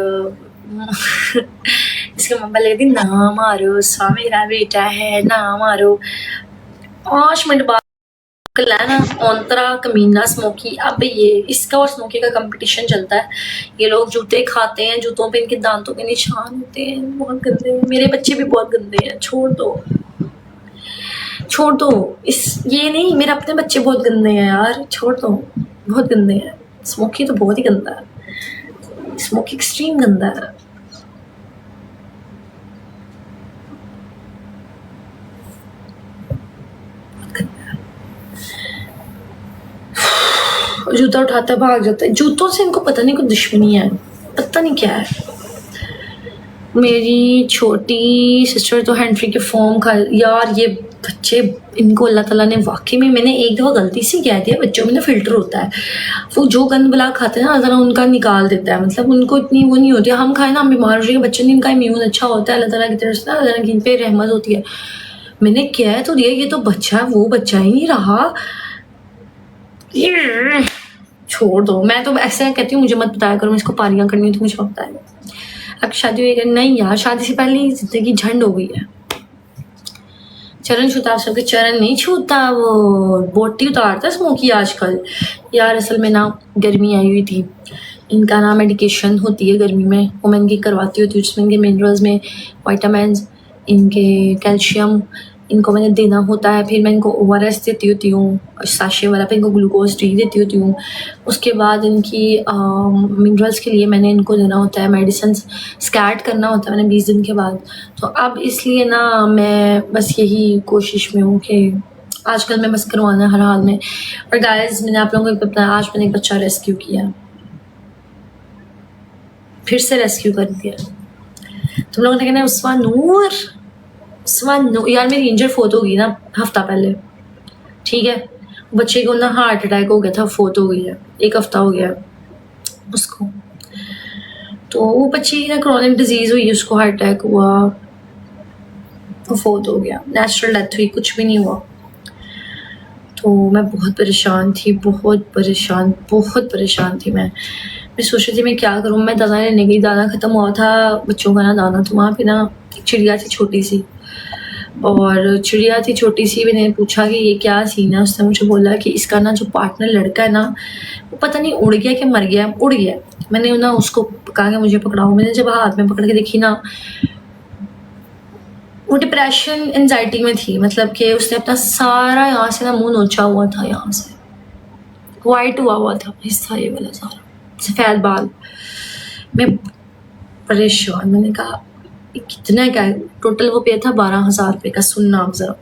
इसके मम्मा लगती ना मारो, सा मेरा बेटा है ना मारो। 5 मिनट बाद ना औंतरा कमीना स्मोकी। अब ये इसका और स्मोकी का कंपटीशन चलता है। ये लोग जूते खाते हैं, जूतों पे इनके दांतों के निशान होते हैं, बहुत गंदे हैं। मेरे बच्चे भी बहुत गंदे हैं, छोड़ दो इस ये नहीं, मेरे अपने बच्चे बहुत गंदे हैं यार, छोड़ दो, बहुत गंदे हैं। स्मोकी तो बहुत ही गंदा है, स्मोकी एक्सट्रीम गंदा है। जूता उठाता है, भाग जाता है। जूतों से इनको पता नहीं कुछ दुश्मनी है, पता नहीं क्या है। मेरी छोटी सिस्टर तो हैंड फ्री के फॉर्म खा यार। ये बच्चे, इनको अल्लाह ताला ने वाकई में, मैंने एक दफ़ा गलती से कह दिया, बच्चों में ना फ़िल्टर होता है, वो जो गंद बला खाते हैं ना अल्लाह ताला उनका निकाल देता है। मतलब उनको इतनी वो नहीं होती। हम खाए ना हम बीमार हो जाएंगे, बच्चों इनका इम्यून अच्छा होता है अल्लाह ताला की तरफ से ना, अल्लाह की इन पे रहमत होती है। मैंने कह तो दिया ये तो बच्चा है, वो बच्चा ही नहीं रहा। छोड़ दो, मैं तो ऐसे कहती हूँ मुझे मत बताया करो, मैं इसको पारियाँ करनी है तो मुझे बताया। अब शादी हुई नहीं यार, शादी से पहले ही जिंदगी झंड हो गई है। चरण छूता, सबके चरण नहीं छूता, वो बोटी उतारता स्मोकी आजकल। यार असल में ना गर्मी आई हुई थी, इनका ना मेडिकेशन होती है गर्मी में, वो मैं इनकी करवाती होती हूँ, जिसमें इनके मिनरल्स में विटामिन, इनके कैल्शियम इनको मैंने देना होता है। फिर मैं इनको ORS देती होती हूँ साशे वाला, फिर इनको ग्लूकोज डी देती होती हूँ। उसके बाद इनकी मिनरल्स के लिए मैंने इनको देना होता है मेडिसिन, स्कैट करना होता है मैंने 20 दिन के बाद। तो अब इसलिए ना मैं बस यही कोशिश में हूँ कि आजकल मैं बस करवाना हर हाल में। और गाइस मैंने आप लोगों को बताया, आज मैंने एक बच्चा रेस्क्यू किया, फिर से रेस्क्यू कर दिया। तुम लोगों ने कहना उस्मा नूर यार, मेरी इंजर फोत हो गई ना हफ्ता पहले, ठीक है। बच्चे को ना हार्ट अटैक हो गया था, फोत हो गई है, 1 हफ्ता हो गया उसको। तो वो बच्चे की ना क्रॉनिक डिजीज हुई, उसको हार्ट अटैक हुआ, वो फोत हो गया, नेचुरल डेथ हुई, कुछ भी नहीं हुआ। तो मैं बहुत परेशान थी, बहुत परेशान थी। मैं सोच रही थी मैं क्या करूँ। मैं दाना लेने गई, दाना ख़त्म हुआ था बच्चों का ना दाना। तो वहाँ पे ना एक चिड़िया थी छोटी सी, और चिड़िया थी छोटी सी। मैंने पूछा कि ये क्या सीन है, उसने मुझे बोला कि इसका ना जो पार्टनर लड़का है ना, वो पता नहीं उड़ गया कि मर गया, उड़ गया। मैंने ना उसको कहा कि मुझे पकड़ाओ। मैंने जब हाथ में पकड़ के देखी ना, वो डिप्रेशन एंजाइटी में थी। मतलब कि उसने अपना सारा यहाँ से ना मुंह नोचा हुआ था, यहाँ से वाइट हुआ था हिस्सा, ये वाला सारा सफ़ेद बाल। मैं परेशान, मैंने कहा कितना क्या है। टोटल वो पे था 12,000 रुपये का। सुनना आप ज़रा,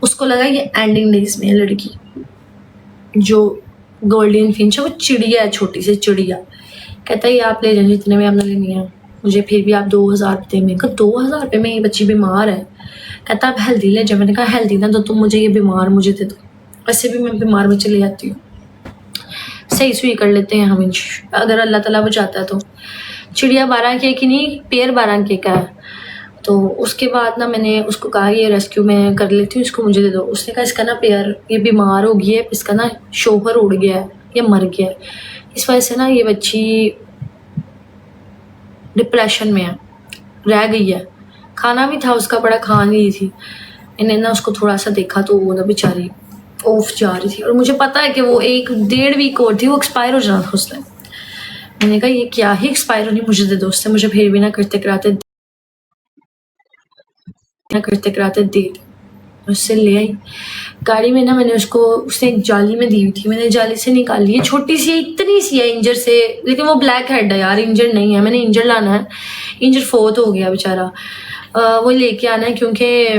उसको लगा ये एंडिंग डेज में लड़की जो गोल्डन फिंच है, वो चिड़िया है, छोटी सी चिड़िया। कहता है ये आप ले जाइए, जितने में हमने लेनी है, मुझे फिर भी आप 2,000 रुपये में। कहा 2,000 रुपये में ये बच्ची बीमार है। कहता आप हेल्दी ले जाओ। मैंने कहा हेल्दी ना तो तुम मुझे ये बीमार मुझे दे दो, वैसे भी मैं बीमार में चली जाती हूँ, सही सुई कर लेते हैं हम अगर अल्लाह ताला वो चाहता है तो। चिड़िया 12 के की नहीं, पेड़ 12 के का है। तो उसके बाद ना मैंने उसको कहा ये रेस्क्यू मैं कर लेती हूँ, इसको मुझे दे दो। उसने कहा इसका ना पेयर, ये बीमार हो गई है, इसका ना शोहर उड़ गया है, ये मर गया है, इस वजह से ना ये बच्ची डिप्रेशन में है, रह गई है। खाना भी था उसका, बड़ा खा नहीं रही थी। मैंने ना उसको थोड़ा सा देखा तो वो ना बेचारी ऑफ जा रही थी, और मुझे पता है कि वो 1-1.5 वीक और थी, वो एक्सपायर हो जाना था उस टाइम। मैंने कहा ये क्या ही एक्सपायर होनी, मुझे दे दो। उससे मुझे फिर भी ना करते कराते दे। उससे ले आई गाड़ी में ना, मैंने उसको, उसने एक जाली में दी हुई थी, मैंने जाली से निकाली है, छोटी सी है, इतनी सी है इंजर से, लेकिन वो ब्लैक हेड है यार, इंजर नहीं है। मैंने इंजर लाना है, इंजर 4th हो गया बेचारा। वो लेके आना है क्योंकि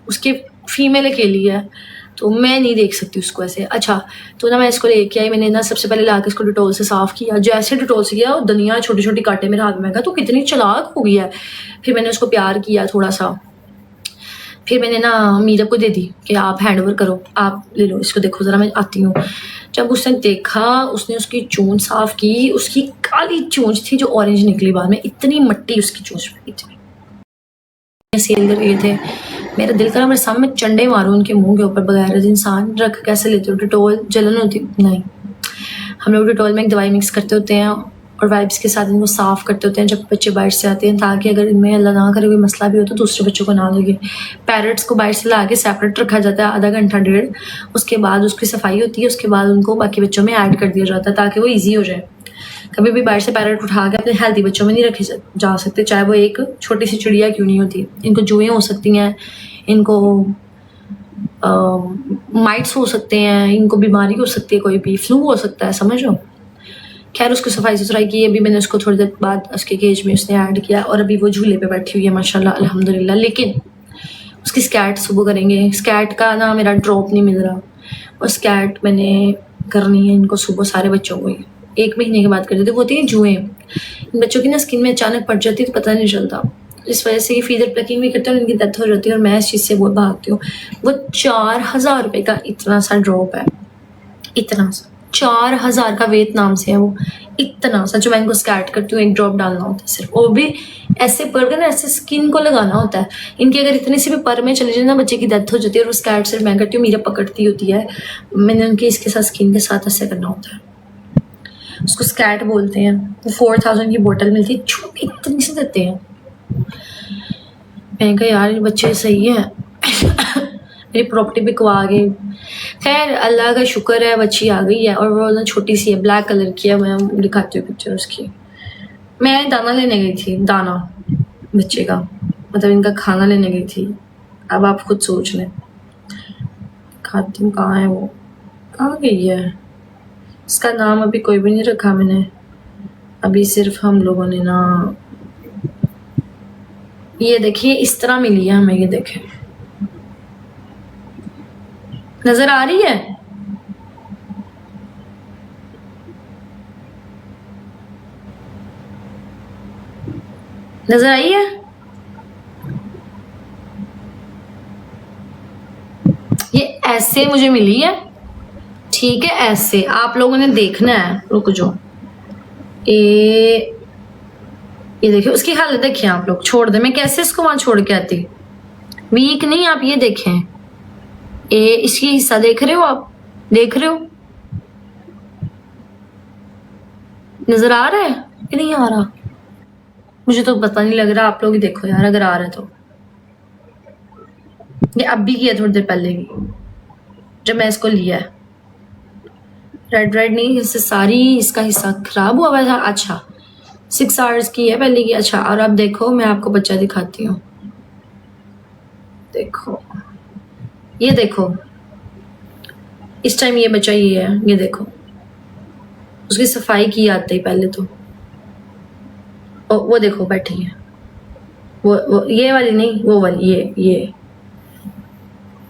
उसके फीमेल अकेली है, तो मैं नहीं देख सकती उसको ऐसे। अच्छा, तो ना मैं इसको लेके आई, मैंने ना सबसे पहले लाके इसको डिटोल से साफ किया। जैसे डिटोल से किया, दुनिया छोटे छोटे कांटे मेरे हाथ में, कहा तो कितनी चालाक हो गई है। फिर मैंने उसको प्यार किया थोड़ा सा, फिर मैंने ना मीरब को दे दी कि आप हैंड ओवर करो, आप ले लो इसको, देखो ज़रा मैं आती हूँ। जब उसने देखा, उसने उसकी चोंच साफ़ की, उसकी काली चोंच थी जो ऑरेंज निकली बाद में, इतनी मट्टी उसकी चोंच में, इतनी। सेल कर रहे थे, मेरा दिल करा मेरे सामने चंडे मारूं उनके मुंह के ऊपर। बगैर इंसान रख कैसे लेते हो डिटोल, जलन होती नहीं। हम लोग डिटोल में एक दवाई मिक्स करते होते हैं और वाइप्स के साथ इनको साफ़ करते होते हैं जब बच्चे बाहर से आते हैं, ताकि अगर इनमें अल्लाह ना करे कोई मसला भी हो तो दूसरे बच्चों को ना लगे। पैरट्स को बाहर से ला के सेपरेट रखा जाता है आधा घंटा 1.5, उसके बाद उसकी सफाई होती है, उसके बाद उनको बाकी बच्चों में ऐड कर दिया जाता है ताकि वो ईजी हो जाए। कभी भी बाहर से पैरट उठा के अपने हेल्दी बच्चों में नहीं रखे जा सकते, चाहे वो एक छोटी सी चिड़िया क्यों नहीं होती। इनको जुएँ हो सकती हैं, इनको माइट्स हो सकते हैं, इनको बीमारी हो सकती है, कोई भी फ्लू हो सकता है, समझ लो। खैर उसको सफाई सुथराई की, अभी मैंने उसको थोड़ी देर बाद उसके केज में उसने ऐड किया और अभी वो झूले पे बैठी हुई है माशाल्लाह अल्हम्दुलिल्लाह। लेकिन उसकी स्कैट सुबह करेंगे, स्कैट का ना मेरा ड्रॉप नहीं मिल रहा, और स्कैट मैंने करनी है इनको सुबह सारे बच्चों को ही 1 महीने के बाद कर देते। वो होती है जुएँ, इन बच्चों की ना स्किन में अचानक पड़ जाती है तो पता नहीं चलता, इस वजह से ये फीडर प्लकिंग भी करते हैं और इनकी डेथ हो जाती है, और मैं इस चीज़ से बहुत भागती हूँ। वो 4000 रुपये का इतना सा ड्रॉप है, इतना सा 4000 का वियतनाम से है वो, इतना सा। जो मैं इनको स्कैट करती हूँ, 1 ड्रॉप डालना होता है सिर्फ, वो भी ऐसे पर ना, ऐसे स्किन को लगाना होता है। इनकी अगर इतनी सी भी पर में चले जाए ना, बच्चे की डेथ हो जाती है। और वो स्कैट सिर्फ मैं करती हूँ, मीरा पकड़ती होती है, मैंने उनके इसके साथ स्किन के साथ ऐसे करना होता है। उसको स्कैट बोलते हैं। वो 4000 की बोतल मिलती है, छोटी इतनी सी देते हैं। मैंने कहा यार ये बच्चे सही है मेरी प्रॉपर्टी बिकवा गए। खैर अल्लाह का शुक्र है, बच्ची आ गई है, और वो ना छोटी सी है, ब्लैक कलर की है। मैं दिखाती हूँ पिक्चर उसकी। मैं दाना लेने गई थी, दाना बच्चे का, मतलब इनका खाना लेने गई थी। अब आप खुद सोच लें, खाती हूँ, कहाँ है वो, कहाँ गई है। इसका नाम अभी कोई भी नहीं रखा मैंने, अभी सिर्फ हम लोगों ने ना, ये देखिए इस तरह मिली है हमें, ये देखें, नजर आ रही है। नजर आई है, ये ऐसे मुझे मिली है, ठीक है। ऐसे आप लोगों ने देखना है, रुक जाओ। ये देखिए उसकी हालत देखिए आप लोग, छोड़ दे, मैं कैसे इसको वहां छोड़ के आती, वीक नहीं। आप ये देखें, इसकी हिस्सा देख रहे हो, आप देख रहे हो, नजर आ रहा है कि नहीं आ रहा, मुझे तो पता नहीं लग रहा। आप लोग ही देखो यार, अगर आ रहा है तो। ये अब भी किया थोड़ी देर पहले भी, जब मैं इसको लिया है। रेड नहीं, इससे सारी इसका हिस्सा खराब हुआ था। अच्छा 6 आवर्स की है पहले की। अच्छा, और अब देखो मैं आपको बच्चा दिखाती हूँ, देखो ये देखो, इस टाइम ये बच्चा ये है, ये देखो। उसकी सफाई की आती है पहले तो, वो देखो बैठी है, वो ये वाली नहीं, वो वाली, ये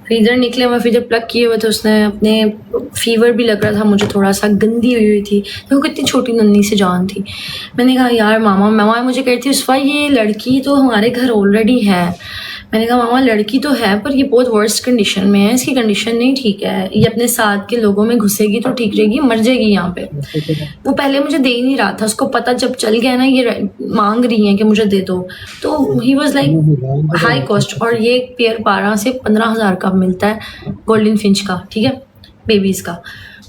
फीडर निकले हुए, फीडर प्लग किए हुए थे उसने अपने। फीवर भी लग रहा था मुझे, थोड़ा सा गंदी हुई थी, देखो कितनी छोटी नन्ही से जान थी। मैंने कहा यार मामा मुझे कहती उस वक्त ये लड़की तो हमारे घर ऑलरेडी है। मैंने कहा मामा लड़की तो है, पर ये बहुत वर्स्ट कंडीशन में है, इसकी कंडीशन नहीं ठीक है, ये अपने साथ के लोगों में घुसेगी तो ठीक रहेगी, मर जाएगी यहाँ पे। वो पहले मुझे दे ही नहीं रहा था, उसको पता जब चल गया ना ये मांग रही है कि मुझे दे दो, तो he was like high cost. और ये पेयर 12 से 15 हज़ार का मिलता है गोल्डन फिंच का, ठीक है, बेबीज का।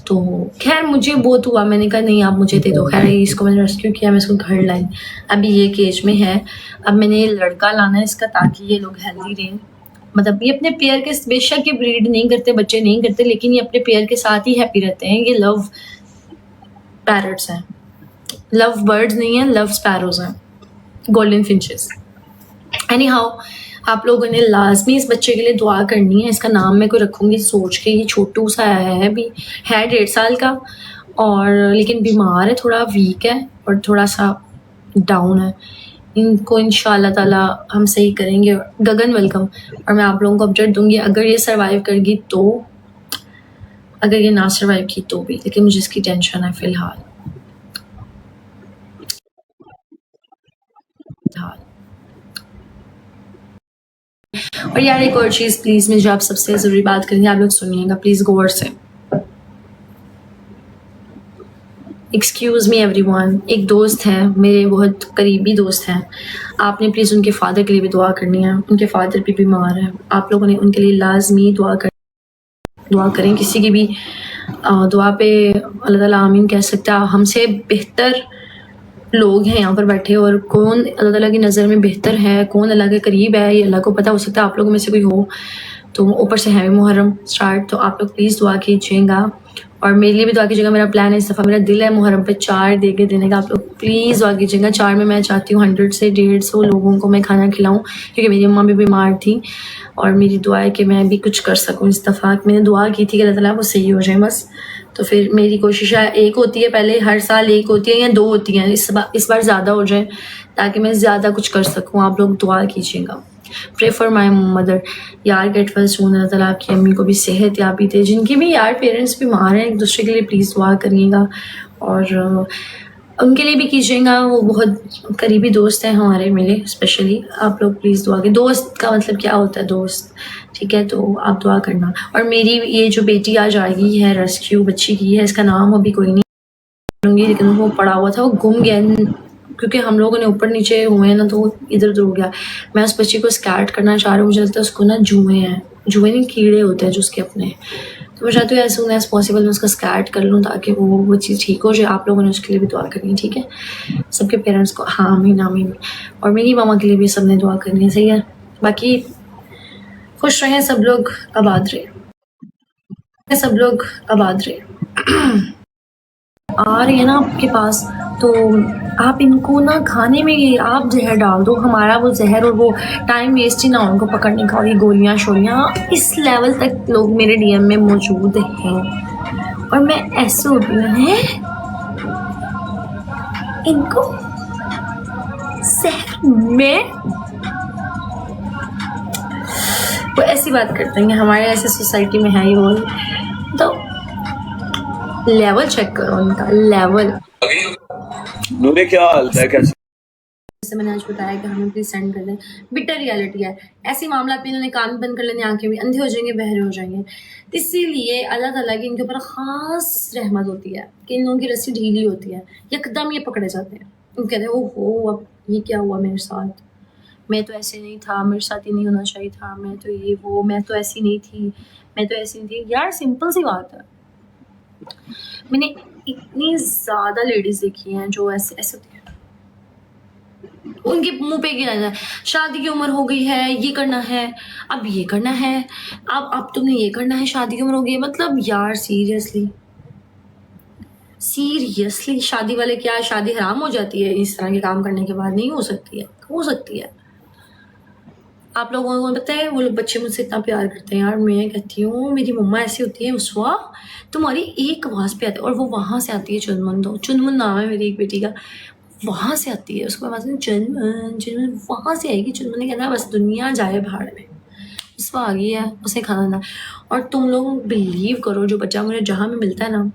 तो खैर मुझे बहुत हुआ, मैंने कहा नहीं आप मुझे दे दो। खैर इसको मैंने रेस्क्यू किया, मैं इसको घर लाई। अभी ये केज में है। अब मैंने लड़का लाना है इसका ताकि ये लोग हेल्दी रहें। मतलब ये अपने पेयर के, बेशक ये ब्रीड नहीं करते, बच्चे नहीं करते, लेकिन ये अपने पेयर के साथ ही हैप्पी रहते हैं। ये लव पैरट्स हैं, लव बर्ड्स नहीं है, लव स्पैरोज हैं, गोल्डन फिंचेस। एनी हाउ, आप लोगों ने लाजमी इस बच्चे के लिए दुआ करनी है। इसका नाम मैं कोई रखूँगी सोच के। ये छोटू सा है, अभी है 1.5 साल का, और लेकिन बीमार है, थोड़ा वीक है और थोड़ा सा डाउन है। इनको इंशाल्लाह ताला हम सही करेंगे। गगन वेलकम। और मैं आप लोगों को अपडेट दूंगी अगर ये सर्वाइव करेगी तो, अगर ये ना सर्वाइव की तो भी, लेकिन मुझे इसकी टेंशन है फिलहाल। और यार एक और चीज़ प्लीज़, मुझे आप सबसे ज़रूरी बात करेंगे, आप लोग सुनिएगा प्लीज़ गौर से। एक्सक्यूज़ मी एवरीवन, एक दोस्त है मेरे, बहुत करीबी दोस्त हैं, आपने प्लीज़ उनके फ़ादर के लिए भी दुआ करनी है। उनके फ़ादर भी बीमार हैं, आप लोगों ने उनके लिए लाजमी दुआ करें। किसी की भी दुआ पे अल्लाह ताला आमीन कह सकता है। हमसे बेहतर लोग हैं यहाँ पर बैठे, और कौन अल्लाह ताला की नज़र में बेहतर है, कौन अल्लाह के करीब है, ये अल्लाह को पता। हो सकता है आप लोगों में से कोई हो, तो ऊपर से है मुहर्रम स्टार्ट, तो आप लोग प्लीज़ दुआ कीजिएगा और मेरे लिए भी दुआ कीजिएगा। मेरा प्लान है इस दफ़ा, मेरा दिल है मुहर्रम पे 4 देगे देने का। आप लोग प्लीज़ दुआ कीजिएगा। 4 में मैं चाहती हूँ 100 से 150 लोगों को मैं खाना खिलाऊँ, क्योंकि मेरी अम्मा भी बीमार थी और मेरी दुआ है कि मैं भी कुछ कर सकूँ इस दफ़ा। मैंने दुआ की थी कि अल्लाह ताला वो सही हो जाए बस। तो फिर मेरी कोशिश है, एक होती है पहले हर साल, एक होती है या 2 होती हैं, इस बार ज़्यादा हो जाए ताकि मैं ज़्यादा कुछ कर सकूँ। आप लोग दुआ कीजिएगा। Pray for my mother. यार गेट वेल सून, अल्लाह ताला आपकी अम्मी को भी सेहत याबी दे। जिनकी भी यार पेरेंट्स बीमार हैं, एक दूसरे के लिए प्लीज़ दुआ करिएगा और उनके लिए भी कीजिएगा। वो बहुत करीबी दोस्त हैं हमारे, मेरे स्पेशली। आप लोग प्लीज़ दुआ की। दोस्त का मतलब क्या होता है, दोस्त, ठीक है, तो आप दुआ करना। और मेरी ये जो बेटी आज आई है, रेस्क्यू बच्ची की है, इसका नाम अभी कोई नहीं लूँगी, लेकिन वो पड़ा हुआ था, वो गुम गया, क्योंकि हम लोगों ने ऊपर नीचे हुए हैं ना, तो वो इधर उधर हो गया। मैं उस बच्ची को स्कैट करना चाह रही हूँ, मुझे लगता है उसको ना जुए हैं, जुए नहीं कीड़े होते हैं जो उसके अपने, तो मैं चाहती हूँ एज सून एज पॉसिबल मैं उसका स्कैट कर लूँ ताकि वो चीज़ ठीक हो जाए। आप लोगों ने उसके लिए भी दुआ करनी है, ठीक है, सबके पेरेंट्स को। हाँ आमीन आमीन। और मेरी मामा के लिए भी सबने दुआ करनी है, सही है। बाकी खुश रहें सब लोग, आबाद रहे सब लोग, आबाद रहे। आ रही है ना आपके पास, तो आप इनको ना खाने में ये आप जहर डाल दो, हमारा वो जहर और वो टाइम वेस्ट ही ना हो उनको पकड़ने का। और ये गोलियाँ शोलियाँ इस लेवल तक लोग मेरे डीएम में मौजूद हैं, और मैं ऐसे हो रही है इनको जहर में, वो ऐसी बात करते हैं हमारे ऐसे सोसाइटी में है ये वो। तो लेवल चेक करो उनका लेवल। नूरे क्या हाल है, कैसे? जैसे मैंने आज बताया कि हमें प्लीज सेंड कर दें। बिटर रियलिटी है, ऐसे मामला पे इन्होंने कान बंद कर लेने, आंखें भी अंधे हो जाएंगे, बहरे हो जाएंगे। इसीलिए अल्लाह ताला की इनके ऊपर ख़ास रहमत होती है कि इन लोगों की रस्सी ढीली होती है, यकदम ये पकड़े जाते हैं। वो कहते हैं ओहो अब ये क्या हुआ मेरे साथ, मैं तो ऐसे नहीं था, मेरे साथ ही नहीं होना चाहिए था, मैं तो ये वो, मैं तो ऐसी नहीं थी, मैं तो ऐसी नहीं थी। यार सिंपल सी बात है, मैंने इतनी ज़्यादा लेडीज़ देखी हैं जो ऐसे ऐसे होती हैं, उनके मुंह पे गिरा जाए शादी की उम्र हो गई है, ये करना है, अब ये करना है, अब तुमने ये करना है, शादी की उम्र हो गई है। मतलब यार सीरियसली शादी वाले क्या शादी हराम हो जाती है इस तरह के काम करने के बाद? नहीं हो सकती है, हो सकती है। आप लोगों को पता है वो लोग बच्चे मुझसे इतना प्यार करते हैं यार, मैं कहती हूँ मेरी मम्मा ऐसी होती है, उसवा तुम्हारी एक आवाज़ पे आती है, और वो वहाँ से आती है, चुनमुन नाम है मेरी एक बेटी का, वहाँ से आती है, उसको आवाज़ चुनमुन वहाँ से आएगी। चुनमुन ने कहना है बस दुनिया जाए भाड़ में, उसवा आ गई है, उसे खाना था। और तुम लोग बिलीव करो, जो बच्चा मुझे जहाँ में मिलता है ना,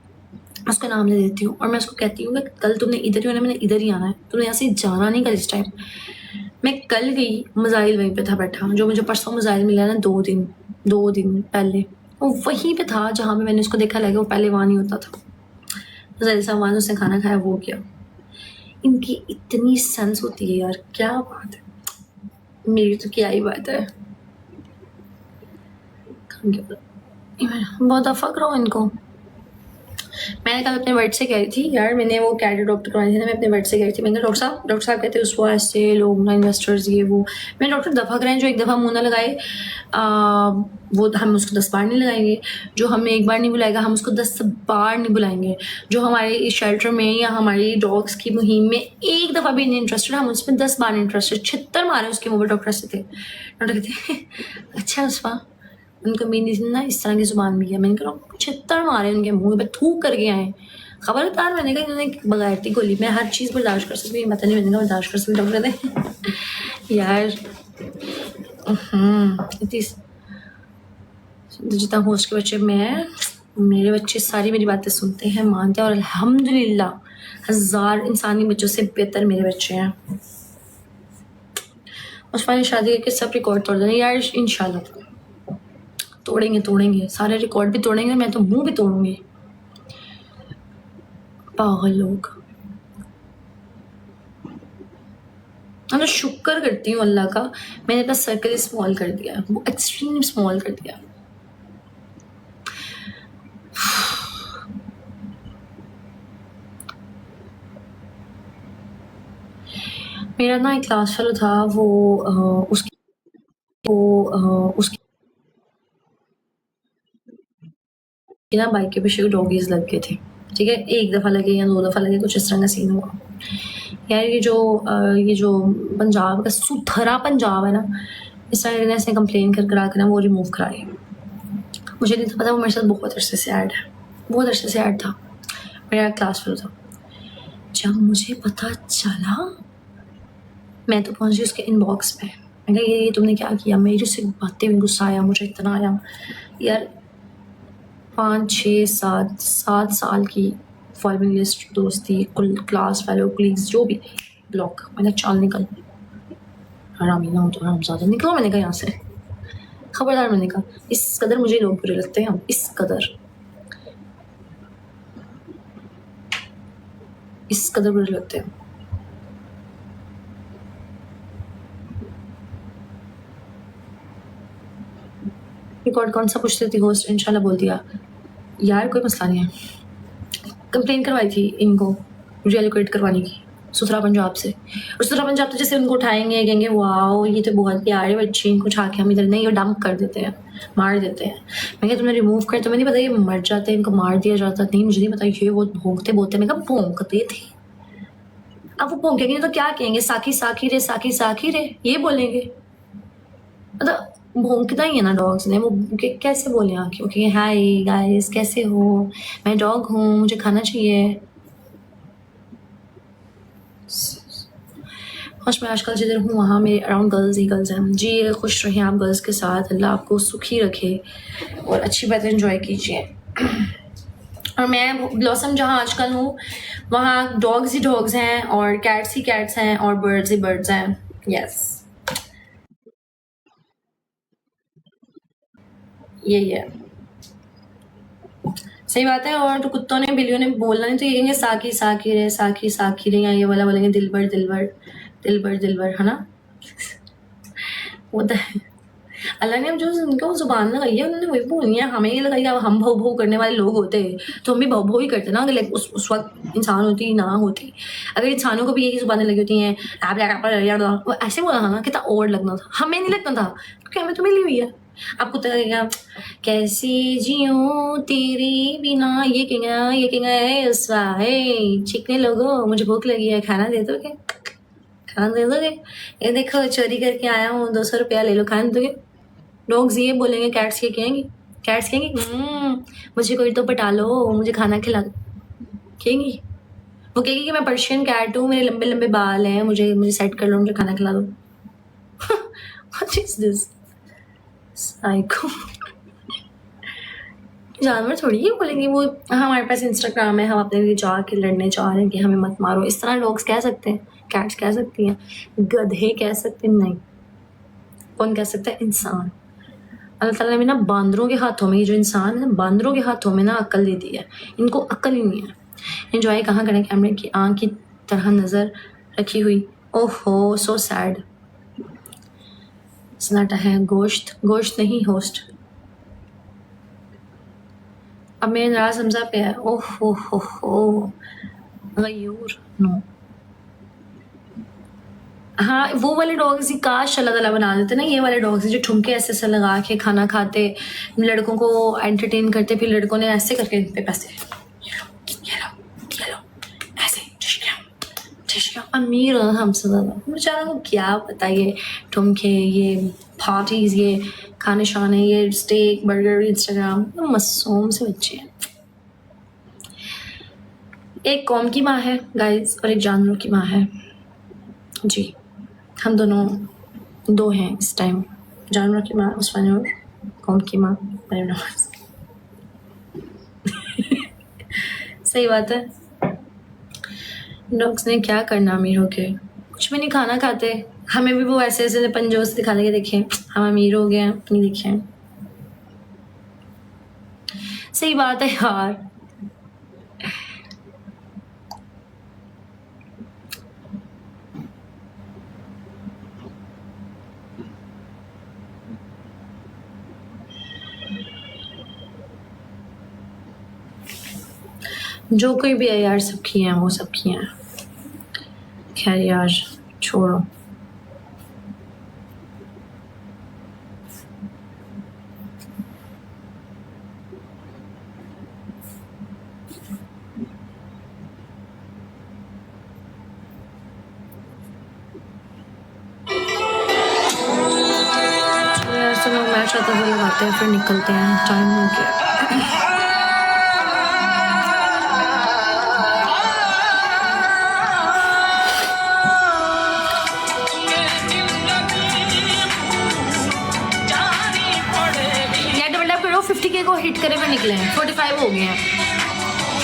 उसका नाम ले देती हूँ और मैं उसको कहती हूँ कि कल तुमने इधर ही होना, मैंने इधर ही आना है, तुमने यहाँ से जाना नहीं कल इस टाइम। मैं कल गई, मज़ाइल वहीं पे था बैठा, जो मुझे परसों मज़ाइल मिला ना 2 दिन पहले, वो वहीं पे था जहाँ पे मैंने उसको देखा, लगा वो पहले वहाँ नहीं होता था। मज़ाइल साहब वहाँ उसने खाना खाया, वो किया। इनकी इतनी सेंस होती है यार, क्या बात है, मेरी तो क्या ही बात है। बहुत फ़क्र हो इनको। मैं कल अपने वर्ड से कह रही थी यार, मैंने वो कैट डॉक्टर करवाई थी ना, मैं अपने वर्ड से कह रही थी, मैंने कहा डॉक्टर साहब कहते हैं उसको ऐसे लोग ना इन्वेस्टर्स ये वो, मैंने डॉक्टर दफ़ा कराएं, जो एक दफ़ा मुँह ना लगाए वो हम उसको 10 बार नहीं लगाएंगे, जो हमें एक बार नहीं बुलाएगा हम उसको 10 बार नहीं बुलाएंगे, जो हमारे इस शेल्टर में या हमारी डॉग्स की मुहिम में एक दफ़ा भी नहीं इंटरेस्टेड हम उसमें 10 बार इंटरेस्टेड, 76 मारे उसके मुँह पर डॉक्टर से थे। डॉक्टर कहते अच्छा उसवा उनका मीन ना इस तरह की जुबान भी है, मैंने कहा 76 मारे उनके मुँह पे, थूक करके आए खबरदार। मैंने कहा इन्होंने बगैरती गोली, मैं हर चीज़ बर्दाश्त कर सकती हूँ, पता नहीं मैंने कहा बर्दाश्त कर सकती। डॉक्टर ने यार जितना होस्ट के बच्चे मैं, मेरे बच्चे सारी मेरी बातें सुनते हैं, मानते हैं, और अल्हम्दुलिल्लाह 1000 इंसानी बच्चों से बेहतर मेरे बच्चे हैं। उस्मान ने शादी करके सब रिकॉर्ड तोड़ देने यार, इंशाल्लाह तोड़ेंगे सारे रिकॉर्ड भी तोड़ेंगे, मैं तो मुंह भी तोड़ूंगी। पागल लोग। मैं शुक्र करती हूँ अल्लाह का, मैंने अपना सर्कल स्मॉल कर दिया, वो एक्सट्रीम स्मॉल कर दिया। मेरा ना एक क्लास फेलो था, उसकी ना बाइक के पीछे डॉगीज लग गए थे, ठीक है, एक दफ़ा लगे या 2 दफ़ा लगे, कुछ इस तरह का सीन हुआ। यार ये जो पंजाब का सुथरा पंजाब है ना, इस तरह ने कंप्लेन करा के ना वो रिमूव कराए। मुझे नहीं था पता, वो मेरे साथ बहुत अरसे से ऐड है, बहुत अरसे से ऐड था, मेरा क्लास फेलो था। जब मुझे पता चला मैं तो पहुंच गई उसके इनबॉक्स पे, मैं कहा ये तुमने क्या किया, मेरी से बातें में गुस्सा आया, मुझे इतना आया यार। 5 6 7 साल की फॉलोइंग लिस्ट, दोस्ती, क्लास फेलो, कलीग्स, जो भी, ब्लॉक। मैंने चाल निकल, हरामी ना हो तो हरामज़ादा निकलो, मैंने कहा यहाँ से, खबरदार। मैंने कहा इस कदर मुझे लोग बुरे लगते हैं, इस कदर बुरे लगते हैं। रिकॉर्ड कौन सा पूछती थी होस्ट, इंशाल्लाह बोल दिया यार, कोई मसला नहीं है। कंप्लेन करवाई थी इनको रिलोकेट करवाने की सुथरा पंजाब से, और सुथरा पंजाब तो जैसे उनको उठाएंगे, कहेंगे वाओ ये तो बहुत प्यारे बच्चे, इनको उठा के हम इधर नहीं, डंप कर देते हैं, मार देते हैं। मैं क्या तुमने रिमूव कर, तुम्हें नहीं पता ये मर जाते हैं, इनको मार दिया जाता? नहीं मुझे नहीं पता, ये वो भोंकते बोलते। मैं कहा भोंकते थे, अब वो भोंकेंगे तो क्या कहेंगे, साकी साकी रे ये बोलेंगे, मतलब भौंकता ही है ना डॉग्स ने, वो कैसे बोले आके, ओके हाय गाइस कैसे हो, मैं डॉग हूँ, मुझे खाना चाहिए। खुश मैं आजकल जिधर हूँ वहाँ मेरे अराउंड गर्ल्स ही गर्ल्स हैं जी। खुश रहें आप गर्ल्स के साथ, अल्लाह आपको सुखी रखे और अच्छी बातें एंजॉय कीजिए। और मैं ब्लॉसम जहाँ आजकल हूँ वहाँ डॉग्स ही डॉग्स हैं और कैट्स ही कैट्स हैं और बर्ड्स ही बर्ड्स हैं। यस यही है, सही बात है। और तो कुत्तों ने बिल्लियों ने बोलना नहीं तो ये कहेंगे साकी रे, या ये वाला बोलेंगे दिलबर है ना, होता है। अल्लाह ने अब जो उनको जुबान लगाई है उन्होंने वही बोलनी है, हमें ये लगाई। अब हम भौ भौ करने वाले लोग होते तो हम भी भौ भौ ही करते ना, अगर उस वक्त इंसान होती ना होती। अगर इंसानों को भी यही जुबानें लगी होती हैं, आप ऐसे बोला था ना कितना और लगना था, हमें नहीं लगना था क्योंकि हमें तो मिली हुई है। आपको तो लगेगा कैसी जियो तेरे बिना, ये कहेंगे चिकने लोगों मुझे भूख लगी है, खाना दे दोगे, खाना दे दोगे, ये देखो चोरी करके आया हूँ 200 रुपया ले लो, खाना दोगे। डॉग्स ये बोलेंगे, कैट्स ये कहेंगी मुझे कोई तो पटा लो, मुझे खाना खिला दो, कहेंगी। वो कहेगी कि मैं पर्शियन कैट हूँ, मेरे लंबे लंबे बाल हैं, मुझे सेट कर लो, मुझे खाना खिला दो। What is this psycho. जानवर थोड़ी ही बोलेंगे वो हमारे पास इंस्टाग्राम है, हम अपने लिए जाके लड़ने जा रहे हैं कि हमें मत मारो। इस तरह डॉग्स कह सकते हैं, कैट्स कह सकती हैं, गधे कह सकते हैं, नहीं कौन कह सकता है? इंसान। अल्लाह ताला ने ना बांदरों के हाथों में, ये जो इंसान है बांदरों के हाथों में ना अक्ल दे दी है, इनको अक्ल ही नहीं है। एंजॉय कहाँ करें, कैमरे की आँख की तरह नज़र रखी हुई। ओहो सो सैड। सन्नाटा है, गोश्त नहीं होस्ट। अब मेरे नाराज हमजा पे है। ओह हो गयूर नो। हाँ वो वाले डॉग्स ही काश अल्लाह ताला बना देते ना, ये वाले डॉग्स जो ठुमके ऐसे ऐसे लगा के खाना खाते, लड़कों को एंटरटेन करते, फिर लड़कों ने ऐसे करके इन पे पैसे ये लो ऐसे अमीर हो हमसे ज़्यादा। बेचारों को क्या पता ये ठुमके, ये पार्टीज, ये खाने शाने, ये स्टेक बर्गर, इंस्टाग्राम, तो मासूम से बच्चे हैं। एक कौम की माँ है गाइस और एक जानवरों की माँ है जी। हम दोनों दो हैं इस टाइम, जानवरों की माँ उस्मान और कौम की माँ मरीम नवाज। सही बात है। डॉग्स ने क्या करना अमीर होके, कुछ भी नहीं, खाना खाते। हमें भी वो ऐसे ऐसे पंजों से दिखा के देखें हम अमीर हो गए हैं, नहीं देखें। सही बात है यार। जो कोई भी है यार, सबकी हैं वो, सबकी हैं। खैर यार छोड़ो। यार सब लोग मैच आता हुआ लगाते हैं फिर निकलते हैं, टाइम हो गया। फिर 50K को हिट करे हुए निकले हैं, 45 हो गए हैं,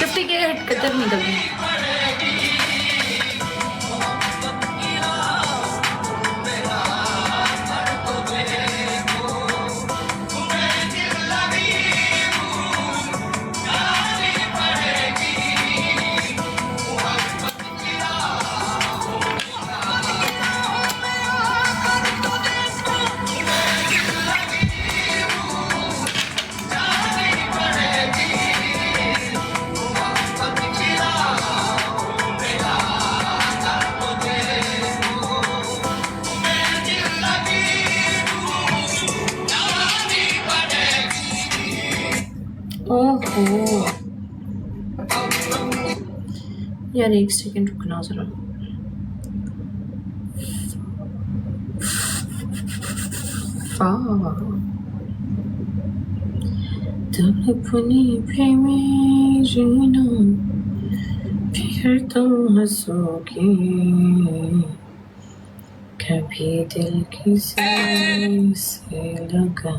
50K हिट करते हुए निकल गए। ओहो यार एक सेकंड रुकना जरा। तड़पने पे जीना फिर तुम हंसोगे, कभी दिल किसी से लगा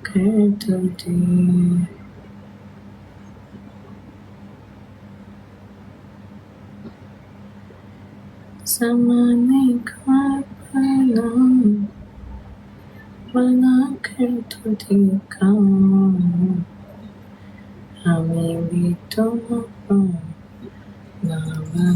कर तो दे। ज़माने का पना बना कर तो देखा, हमें भी तो अपना बना।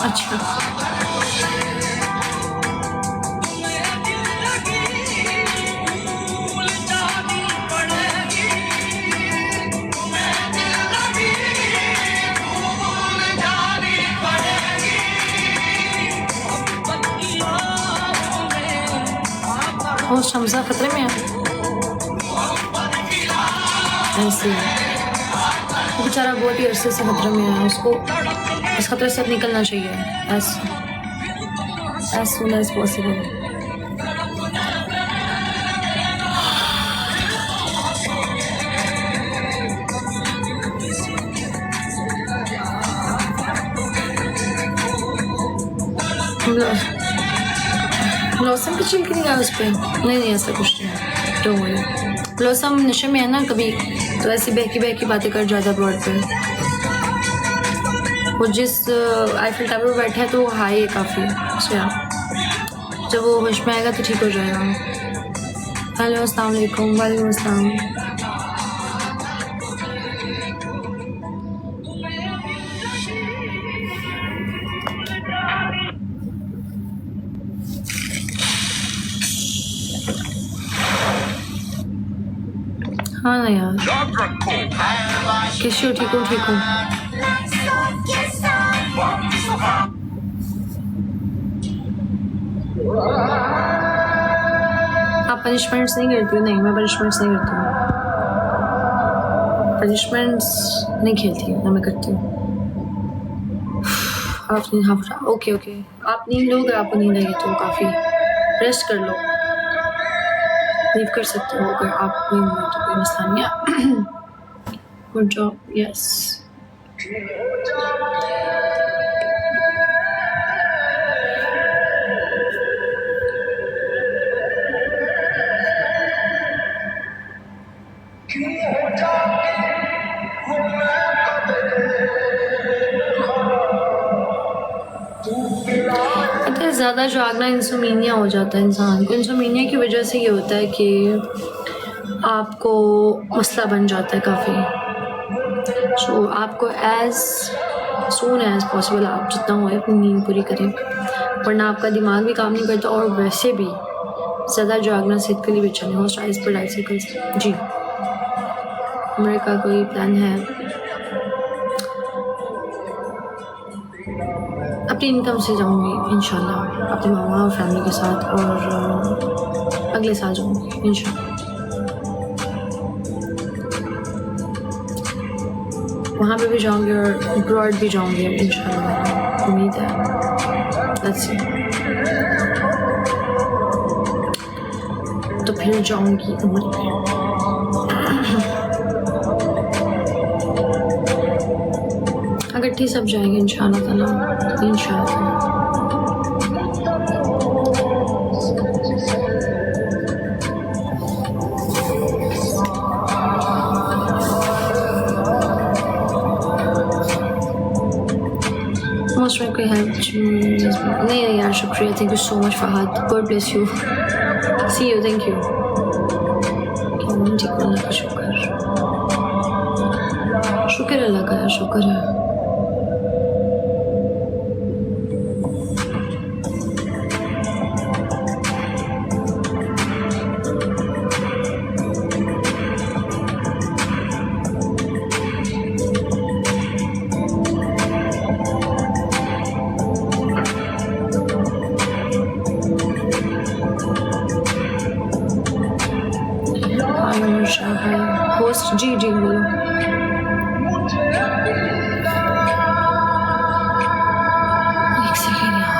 अच्छा और शमसा खतरे में है ऐसे, बेचारा बहुत ही अरसे से खतरे में है, उसको इस खतरे से अब निकलना चाहिए as soon as possible। Blossom की चिल नहीं उस पर, नहीं ऐसा कुछ नहीं है, डोंट वरी। ब्लॉसम नशे में है ना, कभी तो ऐसी बहकी बहकी बातें कर जाता ब्रॉड पर। वो जिस आईफिल टावर पर बैठा है तो वो हाई है काफ़ी, सो यार जब वो होश में आएगा तो ठीक हो जाएगा। हेलो अस्सलाम वालेकुम। वालेकुम अस्सलाम। हाँ ना यार, कैसे हो? ठीक हूँ, ठीक हूँ। आप पनिशमेंट्स नहीं करती हो? नहीं, मैं पनिशमेंट्स नहीं करती हूँ। पनिशमेंट्स नहीं खेलती हूँ ना, मैं करती हूँ। आप नहीं, हाँ ओके ओके। आप नींद लो, अगर आपको नींद आई तो काफ़ी रेस्ट कर लो, लीव कर सकते हो अगर आप नींद में, तो कोई मसला नहीं है। Good job, yes. पता है, ज़्यादा जागना इंसोमीनिया हो जाता है इंसान को। इंसोमीनिया की वजह से ये होता है कि आपको मसला बन जाता है काफ़ी। सो आपको एज सून एज पॉसिबल आप जितना हो अपनी नींद पूरी करें, वरना आपका दिमाग भी काम नहीं करता, और वैसे भी ज़्यादा जागना सेहत के लिए भी अच्छा नहीं। मोस्ट आइज पर डाइसिकल्स जी। अमेरिका कोई प्लान है? अपनी इनकम से जाऊंगी इंशाल्लाह, अपने मामा और फैमिली के साथ, और अगले साल जाऊंगी इंशाल्लाह। वहाँ पे भी जाऊंगी और अब्रॉड भी जाऊंगी इंशाल्लाह, उम्मीद है। Let's see. तो फिर जाऊंगी उम्र में। इकट्ठे सब जाएंगे इंशाल्लाह ताला, इंशाल्लाह। मोस्ट कोई हेल्प नहीं यार, शुक्रिया, thank you so much Fahad, God bless you, see you, thank you. ठीक, अल्लाह का शुक्र, शुक्र अल्लाह का यार, शुक्र है। होस्ट जी जी बोलो। एक सेकेंड यार,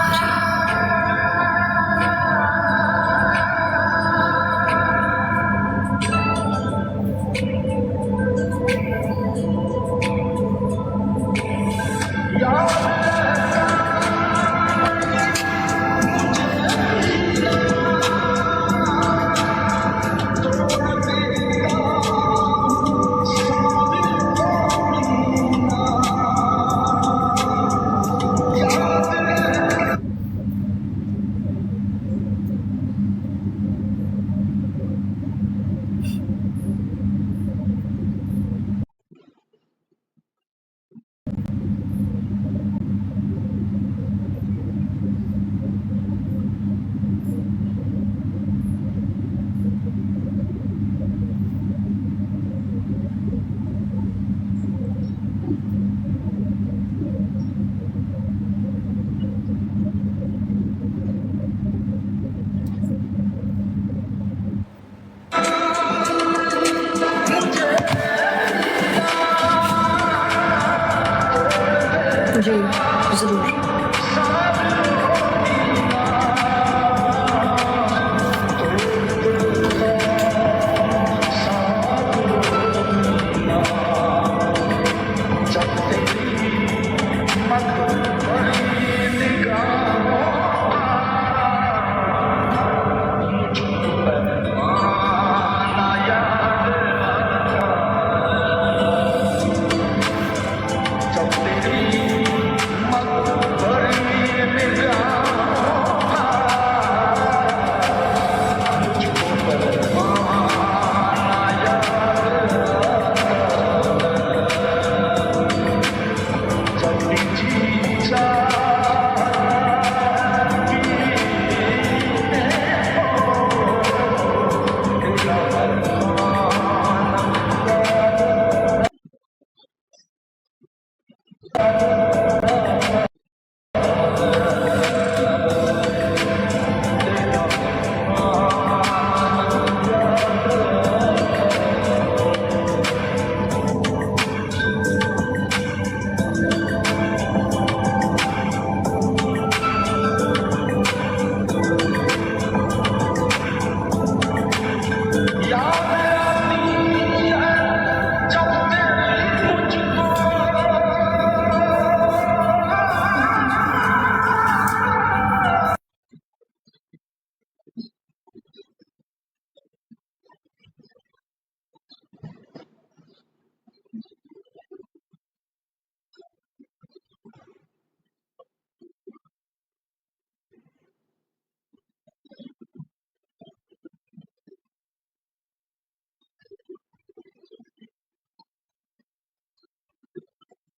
जी ज़रूर।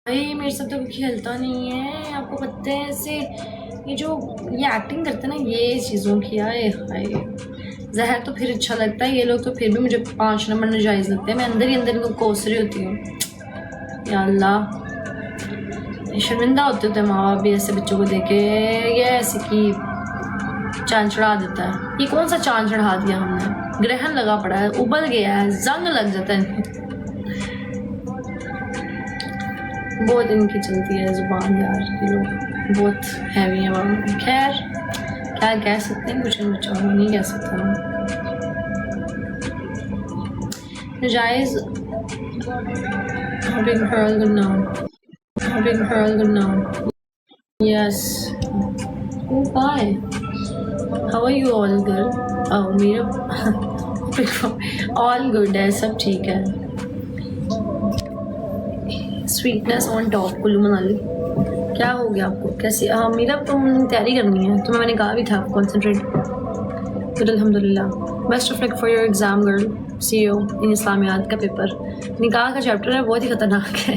भाई मेरे साथ तो खेलता नहीं है, आपको पता है ऐसे ये एक्टिंग करते हैं ना ये चीज़ों की, आए हाय। जहर तो फिर अच्छा लगता है, ये लोग तो फिर भी मुझे 5 नंबर नाजायज़ लगते हैं। मैं अंदर ही अंदर इनको कोस रही होती हूँ। या अल्लाह, शर्मिंदा होते माँ बाप भी ऐसे बच्चों को देखे। ये ऐसे कि चांद चढ़ा देता है। ये कौन सा चांद चढ़ा दिया हमने? ग्रहण लगा पड़ा है, उबल गया है, जंग लग जाता है। बहुत इनकी चलती है ज़ुबान यार, ये लोग बहुत हैवी है। खैर क्या कह सकते हैं, कुछ बच्चों को नहीं कह सकता। नाजायज़ being hurled now. Yes. Oh, bye. How are you all good? Oh, मेरा all good है, सब ठीक है। Sweetness on top Kullu Manali. क्या हो गया आपको? कैसे? हाँ, मेरा तो तैयारी करनी है, तो मैंने कहा भी था कॉन्सेंट्रेट। गुड अल्हम्दुलिल्लाह। Best of luck for your exam girl. See you in इस्लामियात का पेपर। निकाह का चैप्टर है, बहुत ही ख़तरनाक है।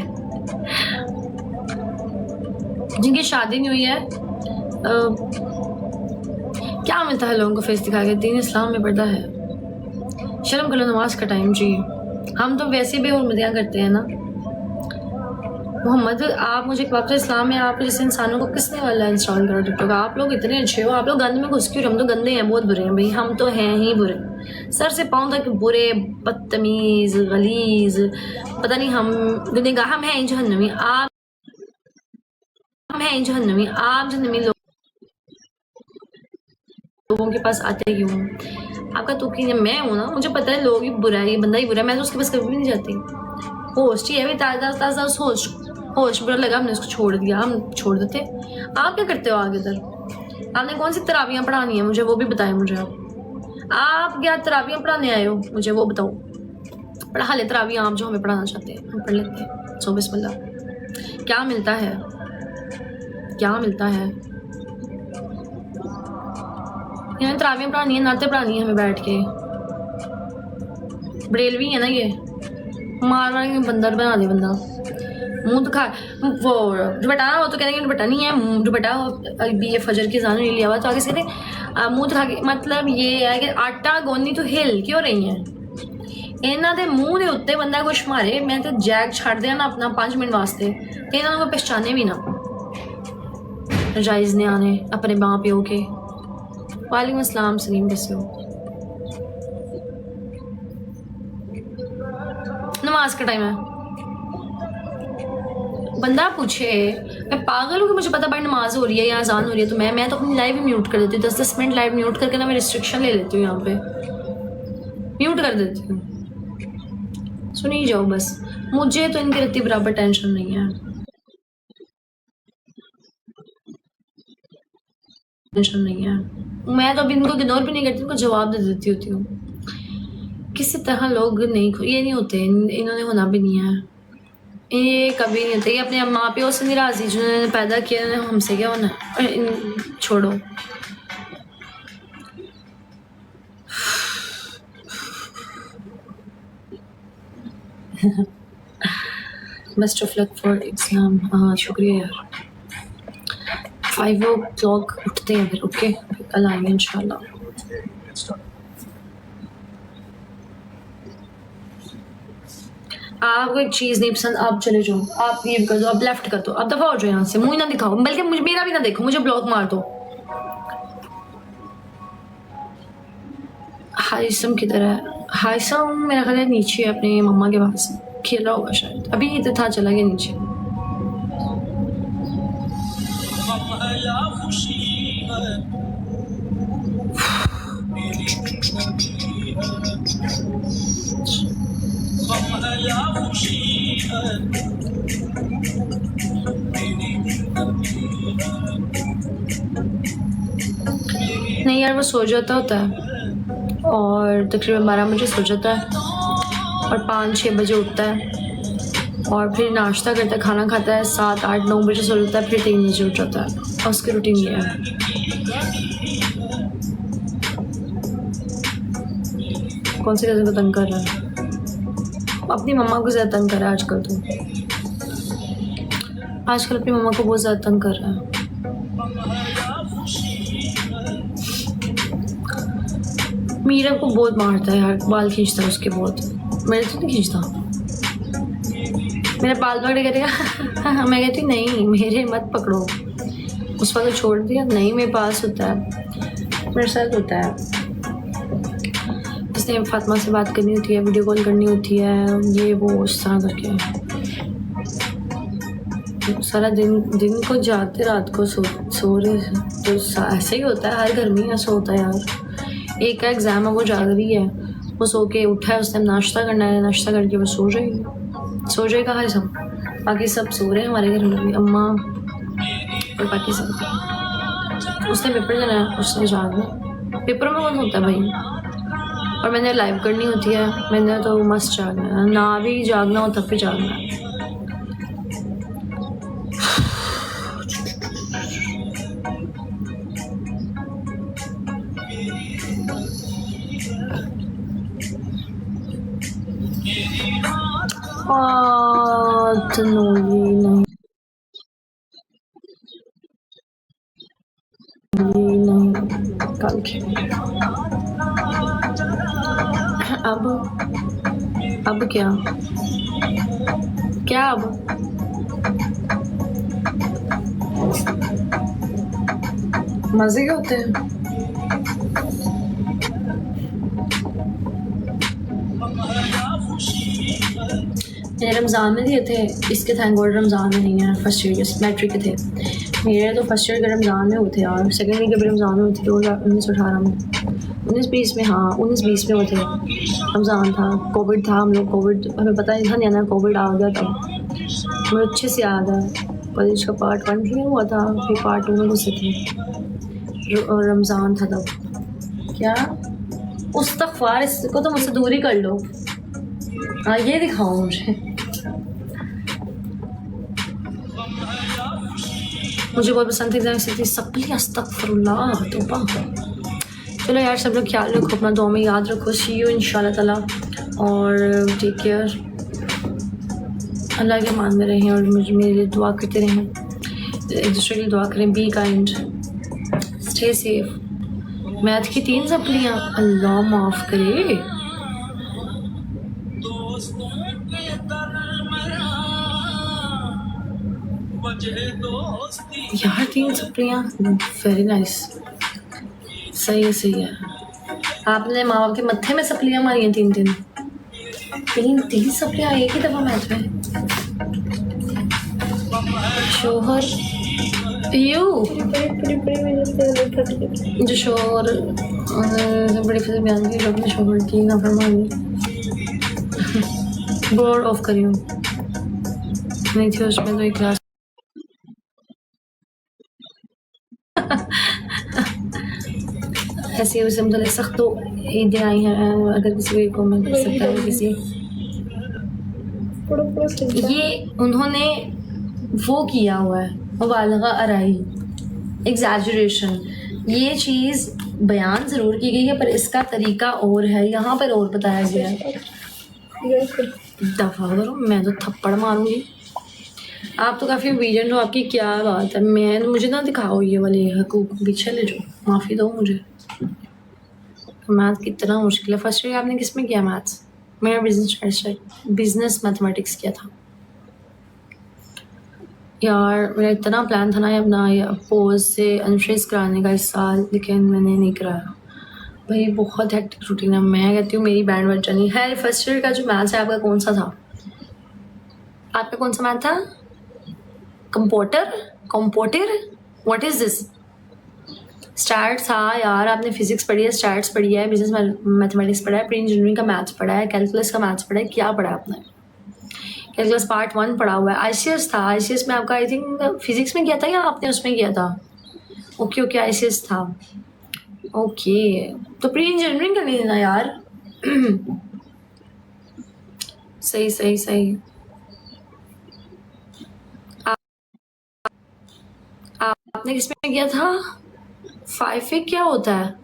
जिनकी शादी नहीं हुई है क्या मिलता है लोगों को फेस दिखा के? दीन इस्लाम में पर्दा है। शर्म करो, नमाज का टाइम जी। हम तो वैसे बेहुरमतियाँ करते हैं ना। मोहम्मद, आप मुझे एक बात, इस्लाम में आप जैसे इंसानों को किसने वाला इंस्टॉल करा टिकटॉक? आप लोग इतने अच्छे हो, आप लोग गंद में घुस क्यों? हम तो गंदे हैं, बहुत बुरे हैं भाई, हम तो हैं ही बुरे, सर से पाँव तक बुरे, बदतमीज, गलीज, पता नहीं। हम गुनहगार, हम हैं जहन्नमी। आप जहन्नमी लोगों के पास आते क्यों? आपका तो कि मैं हूँ ना, मुझे पता है लोग ही बुरा है, ये बंदा ही बुरा है, मैं तो उसके पास कभी भी नहीं जाती। होस्ट ही है, ताज़ा उस होस्ट बुरा लगा, हमने उसको छोड़ दिया। हम छोड़ देते। आप क्या करते हो आगे इधर? आपने कौन सी तराबियाँ पढ़ानी है मुझे, वो भी बताएं मुझे। आप क्या तराबियाँ पढ़ाने आए हो, मुझे वो बताओ। पढ़ा ले तराबियाँ आप जो हमें पढ़ाना चाहते हैं, हम पढ़ लेते हैं। सो बिस्मिल्लाह। क्या मिलता है? यहाँ तराबियाँ पढ़ानी है, नाते पढ़ानी है हमें बैठ के। बरेलवी है ना ये, मार के बंदर बना दे बंदा। मुंह दिखा वो दुपट्टा, वो तो कह रहे दुपट्टा नहीं है, दुपट्टा अभी ये फजर की जान नहीं लिया हुआ, तो आगे से मुंह दिखा के मतलब ये है कि आटा गोनी तो हिल क्यों रही है? इन्हों के मूँह के उत्ते बंदा कुछ मारे, मैं तो जैक छड़ दिया ना अपना 5 मिनट वास्ते, तो इन्होंने को पहचाने भी ना। जायज़ ने आने अपने माँ प्यो के। वालेकुम अस्सलाम सलीम, कैसे हो? नमाज का टाइम है। बंदा पूछे, मैं पागल हूँ कि मुझे पता भाई नमाज हो रही है या अजान हो रही है, तो मैं तो अपनी लाइव ही म्यूट कर देती हूँ। 10-10 मिनट लाइव म्यूट करके ना मैं रिस्ट्रिक्शन ले लेती हूँ, यहाँ पे म्यूट कर देती हूँ। सुनी जाओ बस, मुझे तो इनके इतनी बराबर टेंशन नहीं है। मैं तो अभी इनको इग्नोर भी नहीं करती, इनको जवाब दे देती होती हूँ। किसी तरह लोग नहीं, ये नहीं होते, इन्होंने होना भी नहीं है, ये कभी नहीं होते। ये अपने माँ प्यो से नहीं राजी, जिन्होंने पैदा किया, हमसे क्या होना। छोड़ो। Best of luck for exam. हाँ शुक्रिया यार। 5 o'clock उठते हैं फिर, ओके कल आएंगे इंशाल्लाह। आपको एक चीज़ नहीं पसंद, आप चले जाओ, आप ये कर दो, आप लेफ्ट कर दो, आप दफा हो जाओ यहाँ से, मुझे ना दिखाओ, बल्कि मुझे मेरा भी ना देखो, मुझे ब्लॉक मार दो। हाइसम किधर है? हाइसम मेरा ख्याल है नीचे है, अपने मम्मा के पास खेल रहा होगा शायद, अभी इधर था चला गया नीचे। नहीं यार वो सो जाता होता है और तकरीबन 12 बजे सो जाता है और 5-6 बजे उठता है और फिर नाश्ता करता है, खाना खाता है, 7-8-9 बजे सो जाता है, फिर 3 बजे उठ जाता है और उसकी रूटीन ये है। कौन सी कज़न को तंग कर रहा है? अपनी मम्मा को ज़्यादा तंग कर रहा है आजकल, तो आजकल अपनी मम्मा को बहुत ज़्यादा तंग कर रहा है। मीरा को बहुत मारता है यार, बाल खींचता है उसके बहुत, मेरे तो नहीं खींचता, मेरा बाल पकड़े करेगा। मैं कहती नहीं मेरे मत पकड़ो, उस वक्त छोड़ दिया, नहीं मेरे पास होता है, मेरे साथ होता है। इसने फातिमा से बात करनी होती है, वीडियो कॉल करनी होती है, ये वो इस तरह करके सारा दिन को जागते, रात को सो रहे, तो ऐसे ही होता है, हर घर में ऐसा होता है यार। एक का एग्ज़ाम है, वो जाग रही है, वो सो के उठा है, उसने नाश्ता करना है, नाश्ता करके वो सो जाएगा हर सब, बाकी सब सो रहे हैं हमारे घर में भी, अम्मा और बाकी सब। उसने पेपर देना है, उसने जागना, पेपर में कौन होता है भाई, और मैंने लाइव करनी होती है, मैंने तो मस्त जागना है, ना भी जागना हो तब भी जागना है। नहीं कल अब क्या अब मजे के होते हैं। मेरे रमज़ान में दिए थे, इसके थैंक गॉड रमज़ान में नहीं है, फर्स्ट ईयर के मैट्रिक के थे मेरे, तो फर्स्ट ईयर के रमज़ान में होते यार, सेकेंड ईयर के भी रमज़ान में होते, 2019-18 में, 19-20 में, हाँ 19-20 में होते, रमज़ान था, कोविड था, हम लोग कोविड हमें पता नहीं था, नहीं ना कोविड आ गया था, मुझे अच्छे से याद है, कॉलेज का पार्ट 1 में हुआ था, फिर पार्ट 2 में घुसे थे, रमज़ान था तब। क्या उस्तग़फ़ार, इसको तो मुझसे दूरी कर लो। हाँ ये दिखाओ मुझे बहुत पसंद थी सपली, अस्तग़फ़िरुल्लाह तौबा। चलो यार सब लोग ख्याल रखो अपना, दुआ में याद रखो, सी यू इंशाल्लाह ताला, और टेक केयर, अल्लाह के मान में रहें और मुझे मेरे लिए दुआ करते रहें, एक दूसरे के लिए दुआ करें, be kind, stay safe. Math की 3 सप्लियाँ, अल्लाह माफ़ करे, यार 3 सप्लियाँ, वेरी नाइस, सही है। आपने माँ बाप के मत्थे में सप्लियाँ मारी हैं 3 सप्लियाँ एक ही दफ़ा मैथ में। शोहर जो शोहर बड़ी फिर बयान की अपने शोहर की नाफरमानी बोर्ड ऑफ करियो नहीं थी उसमें, तो एक क्लास ऐसे उसे मतलब सख्त तो ईदें आई हैं, अगर किसी को कमेंट कर सकता है किसी, ये उन्होंने वो किया हुआ है मुबालगा आराई, एग्जैजरेशन, ये चीज़ बयान ज़रूर की गई है पर इसका तरीका और है, यहाँ पर और बताया गया है। दफ़ा करो, मैं तो थप्पड़ मारूंगी। आप तो काफ़ी ओबीडियंट हो, आपकी क्या बात है। मैं मुझे ना दिखाओ ये वाले हकूक, पीछे ले जाओ, माफ़ी दो मुझे। मैथ कितना मुश्किल है। फर्स्ट ईयर आपने किस में किया मैथ्स? मेरा बिजनेस मैथमेटिक्स किया था यार। मेरा इतना प्लान था ना अपना पोज से अनफ्रीज कराने का इस साल, लेकिन मैंने नहीं कराया भाई। बहुत हेक्टिक रूटीन है। मैं कहती हूँ मेरी बैंड बज जानी है। फर्स्ट ईयर का जो मैथ्स है आपका कौन सा था? आपका कौन सा मैथ था? Computer what is this? Stats था यार। आपने फिजिक्स पढ़ी है, स्टैट्स पढ़ी है, बिजनेस मैथमेटिक्स पढ़ा है, प्री इंजीनियरिंग का मैथ्स पढ़ा है, कैलकुलस का मैथ्स पढ़ा है, क्या पढ़ा है आपने? कैलकुलस पार्ट 1 पढ़ा हुआ है। आईसीएस था। आईसीएस में आपका आई थिंक फिजिक्स में किया था या आपने उसमें किया था? ओके आईसीएस था। ओके तो प्री इंजीनियरिंग करनी थी ना यार। सही सही सही। आपने किसमें किया था? 5 क्या होता है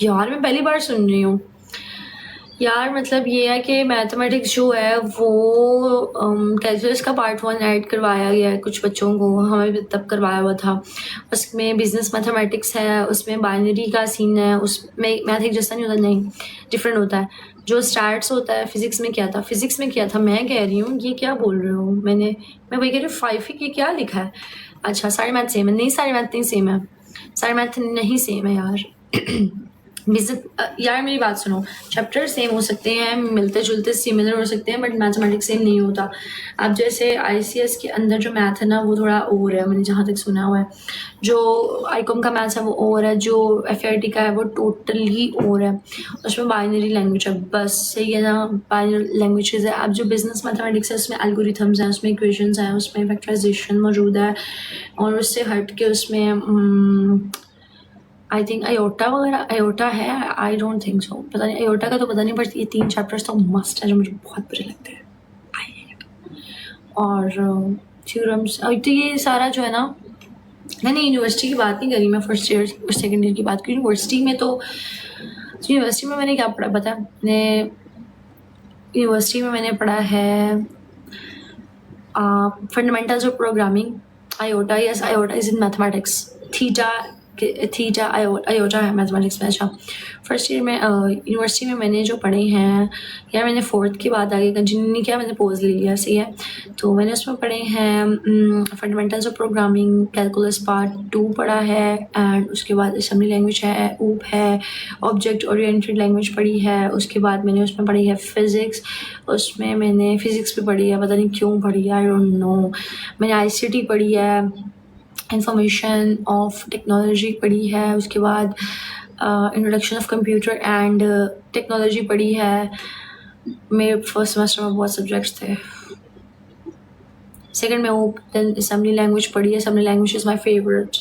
यार? मैं पहली बार सुन रही हूँ यार। मतलब ये है कि मैथमेटिक्स जो है वो कैलकुलस का पार्ट 1 ऐड करवाया गया है कुछ बच्चों को, हमें भी तब करवाया हुआ था। उसमें बिजनेस मैथमेटिक्स है, उसमें बाइनरी का सीन है, उसमें मैथ एक जैसा नहीं होता, नहीं डिफरेंट होता है। जो स्टैट्स होता है फिजिक्स में किया था, फिजिक्स में किया था। मैं कह रही हूँ ये क्या बोल रही हूँ मैं वही कह रही हूँ 5 के क्या लिखा है? अच्छा सारे मैथ सेम है? नहीं सारे मैथ नहीं सेम है, सारे मैथ नहीं सेम है यार। यार मेरी बात सुनो, चैप्टर सेम हो सकते हैं, मिलते जुलते सिमिलर हो सकते हैं, बट मैथमेटिक्स सेम नहीं होता। अब जैसे आईसीएस के अंदर जो मैथ है ना वो थोड़ा और है, मैंने जहाँ तक सुना हुआ है। जो आईकॉम का मैथ है वो और है, जो एफआईटी का है वो टोटली और है। उसमें बाइनरी लैंग्वेज है बस, सही है ना? बाइनरी लैंग्वेजेस है। अब जो बिजनेस मैथमेटिक्स है उसमें एल्गोरिथम्स हैं, उसमें इक्वेशंस हैं, उसमें फैक्टराइजेशन मौजूद है, और उससे हट के उसमें आई थिंक अयोटा वगैरह, अयोटा है, आई डोंट थिंक सो, पता नहीं अयोटा का तो पता नहीं, बट ये 3 चैप्टर्स तो मस्ट है जो मुझे बहुत बुरे लगते हैं। और थ्योरम्स, तो ये सारा जो है ना, मैंने यूनिवर्सिटी की बात नहीं करी, मैं फर्स्ट ईयर और सेकेंड ईयर की बात करी। यूनिवर्सिटी में मैंने क्या पढ़ा पता है? यूनिवर्सिटी में मैंने पढ़ा है fundamentals of programming, iota. Yes iota is in mathematics. Theta iota है मैथमेटिक्स में। अच्छा फर्स्ट ईयर में यूनिवर्सिटी में मैंने जो पढ़े हैं यार, मैंने 4th की बात आगे कंटिन्यू नहीं किया, मैंने पोज ले लिया, सही है। तो मैंने उसमें पढ़े हैं fundamentals of programming, calculus part 2 पढ़ा है, एंड उसके बाद असेंबली लैंग्वेज है, ऊप है, ऑब्जेक्ट ओरिएंटेड लैंग्वेज पढ़ी है। उसके बाद मैंने उसमें पढ़ी है फिज़िक्स, उसमें मैंने फिज़िक्स भी पढ़ी है, पता नहीं क्यों पढ़ी है, आई डोंट नो। मैंने आईसीटी पढ़ी है, इंफॉर्मेशन ऑफ टेक्नोलॉजी पढ़ी है, उसके बाद introduction of computer and technology पढ़ी है। मेरे फर्स्ट सेमेस्टर में बहुत सब्जेक्ट्स थे। सेकंड में वो देन असेंबली लैंग्वेज पढ़ी है। Assembly language is my favourite.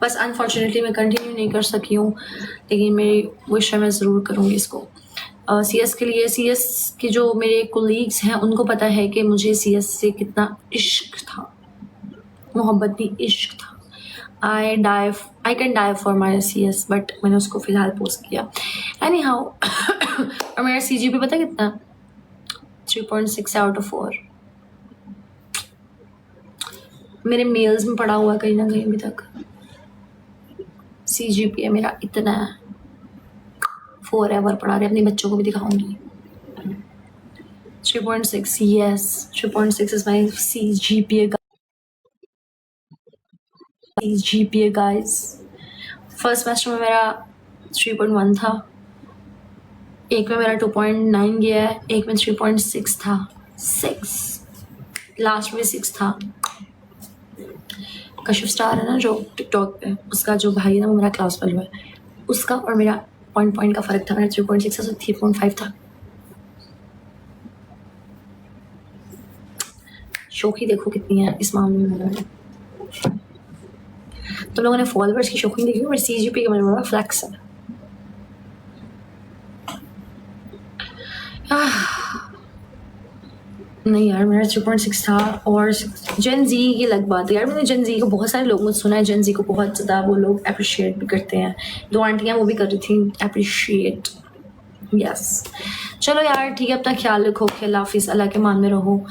बस अनफॉर्चुनेटली मैं कंटिन्यू नहीं कर सकी हूँ, लेकिन मेरी विश है मैं ज़रूर करूँगी इसको। CS के लिए, CS के जो मेरे कोलीग्स हैं उनको पता है कि मुझे CS से कितना इश्क था, मोहब्बत नहीं इश्क था। I can die for my CS, but मैंने उसको फिलहाल पोस्ट किया। एनी हाउ और मेरा CGP पता कितना? 3.6 आउट ऑफ 4। मेरे मेल्स में पढ़ा हुआ कहीं ना कहीं अभी तक। CGP है मेरा इतना है, 4 एवर पढ़ा रहे, अपने बच्चों को भी दिखाऊंगी। 3.6, yes 3.6 is my CGPA guys। First semester में मेरा 3.1 था, एक में मेरा 2.9 गया है, एक में 3.6 था, 6 लास्ट में 6 था। कशिफ स्टार है ना जो टिकटॉक पे, उसका जो भाई है ना वो मेरा क्लास फेलो है, उसका और मेरा पॉइंट का फ़र्क था। मेरा 3.6 था, तो 3.5 था। शौकी देखो कितनी है इस मामले में। तुम लोगों ने फॉलोअर्स की शौकीन देखी, मेरे CGP का मेरा बड़ा फ्लैक्स है। नहीं यार मेरा 3.6 था। और जेन जी की अलग बात है यार, मैंने जेन जी को बहुत सारे लोगों से सुना है, जेन जी को बहुत ज़्यादा वो लोग अप्रिशिएट भी करते हैं। 2 आंटियाँ वो भी कर रही थी अप्रिशिएट। यस चलो यार ठीक है, अपना ख्याल रखो, अल्लाह हाफिज़, अल्लाह के मान में रहो।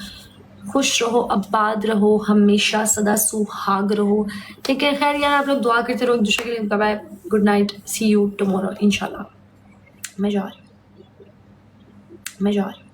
खुश रहो, आबाद रहो, हमेशा सदा सुहाग रहो। ठीक है, खैर यार आप लोग दुआ करते रहो एक दूसरे के लिए। Bye bye, good night, see you tomorrow इंशाल्लाह। मैं जा रही हूँ।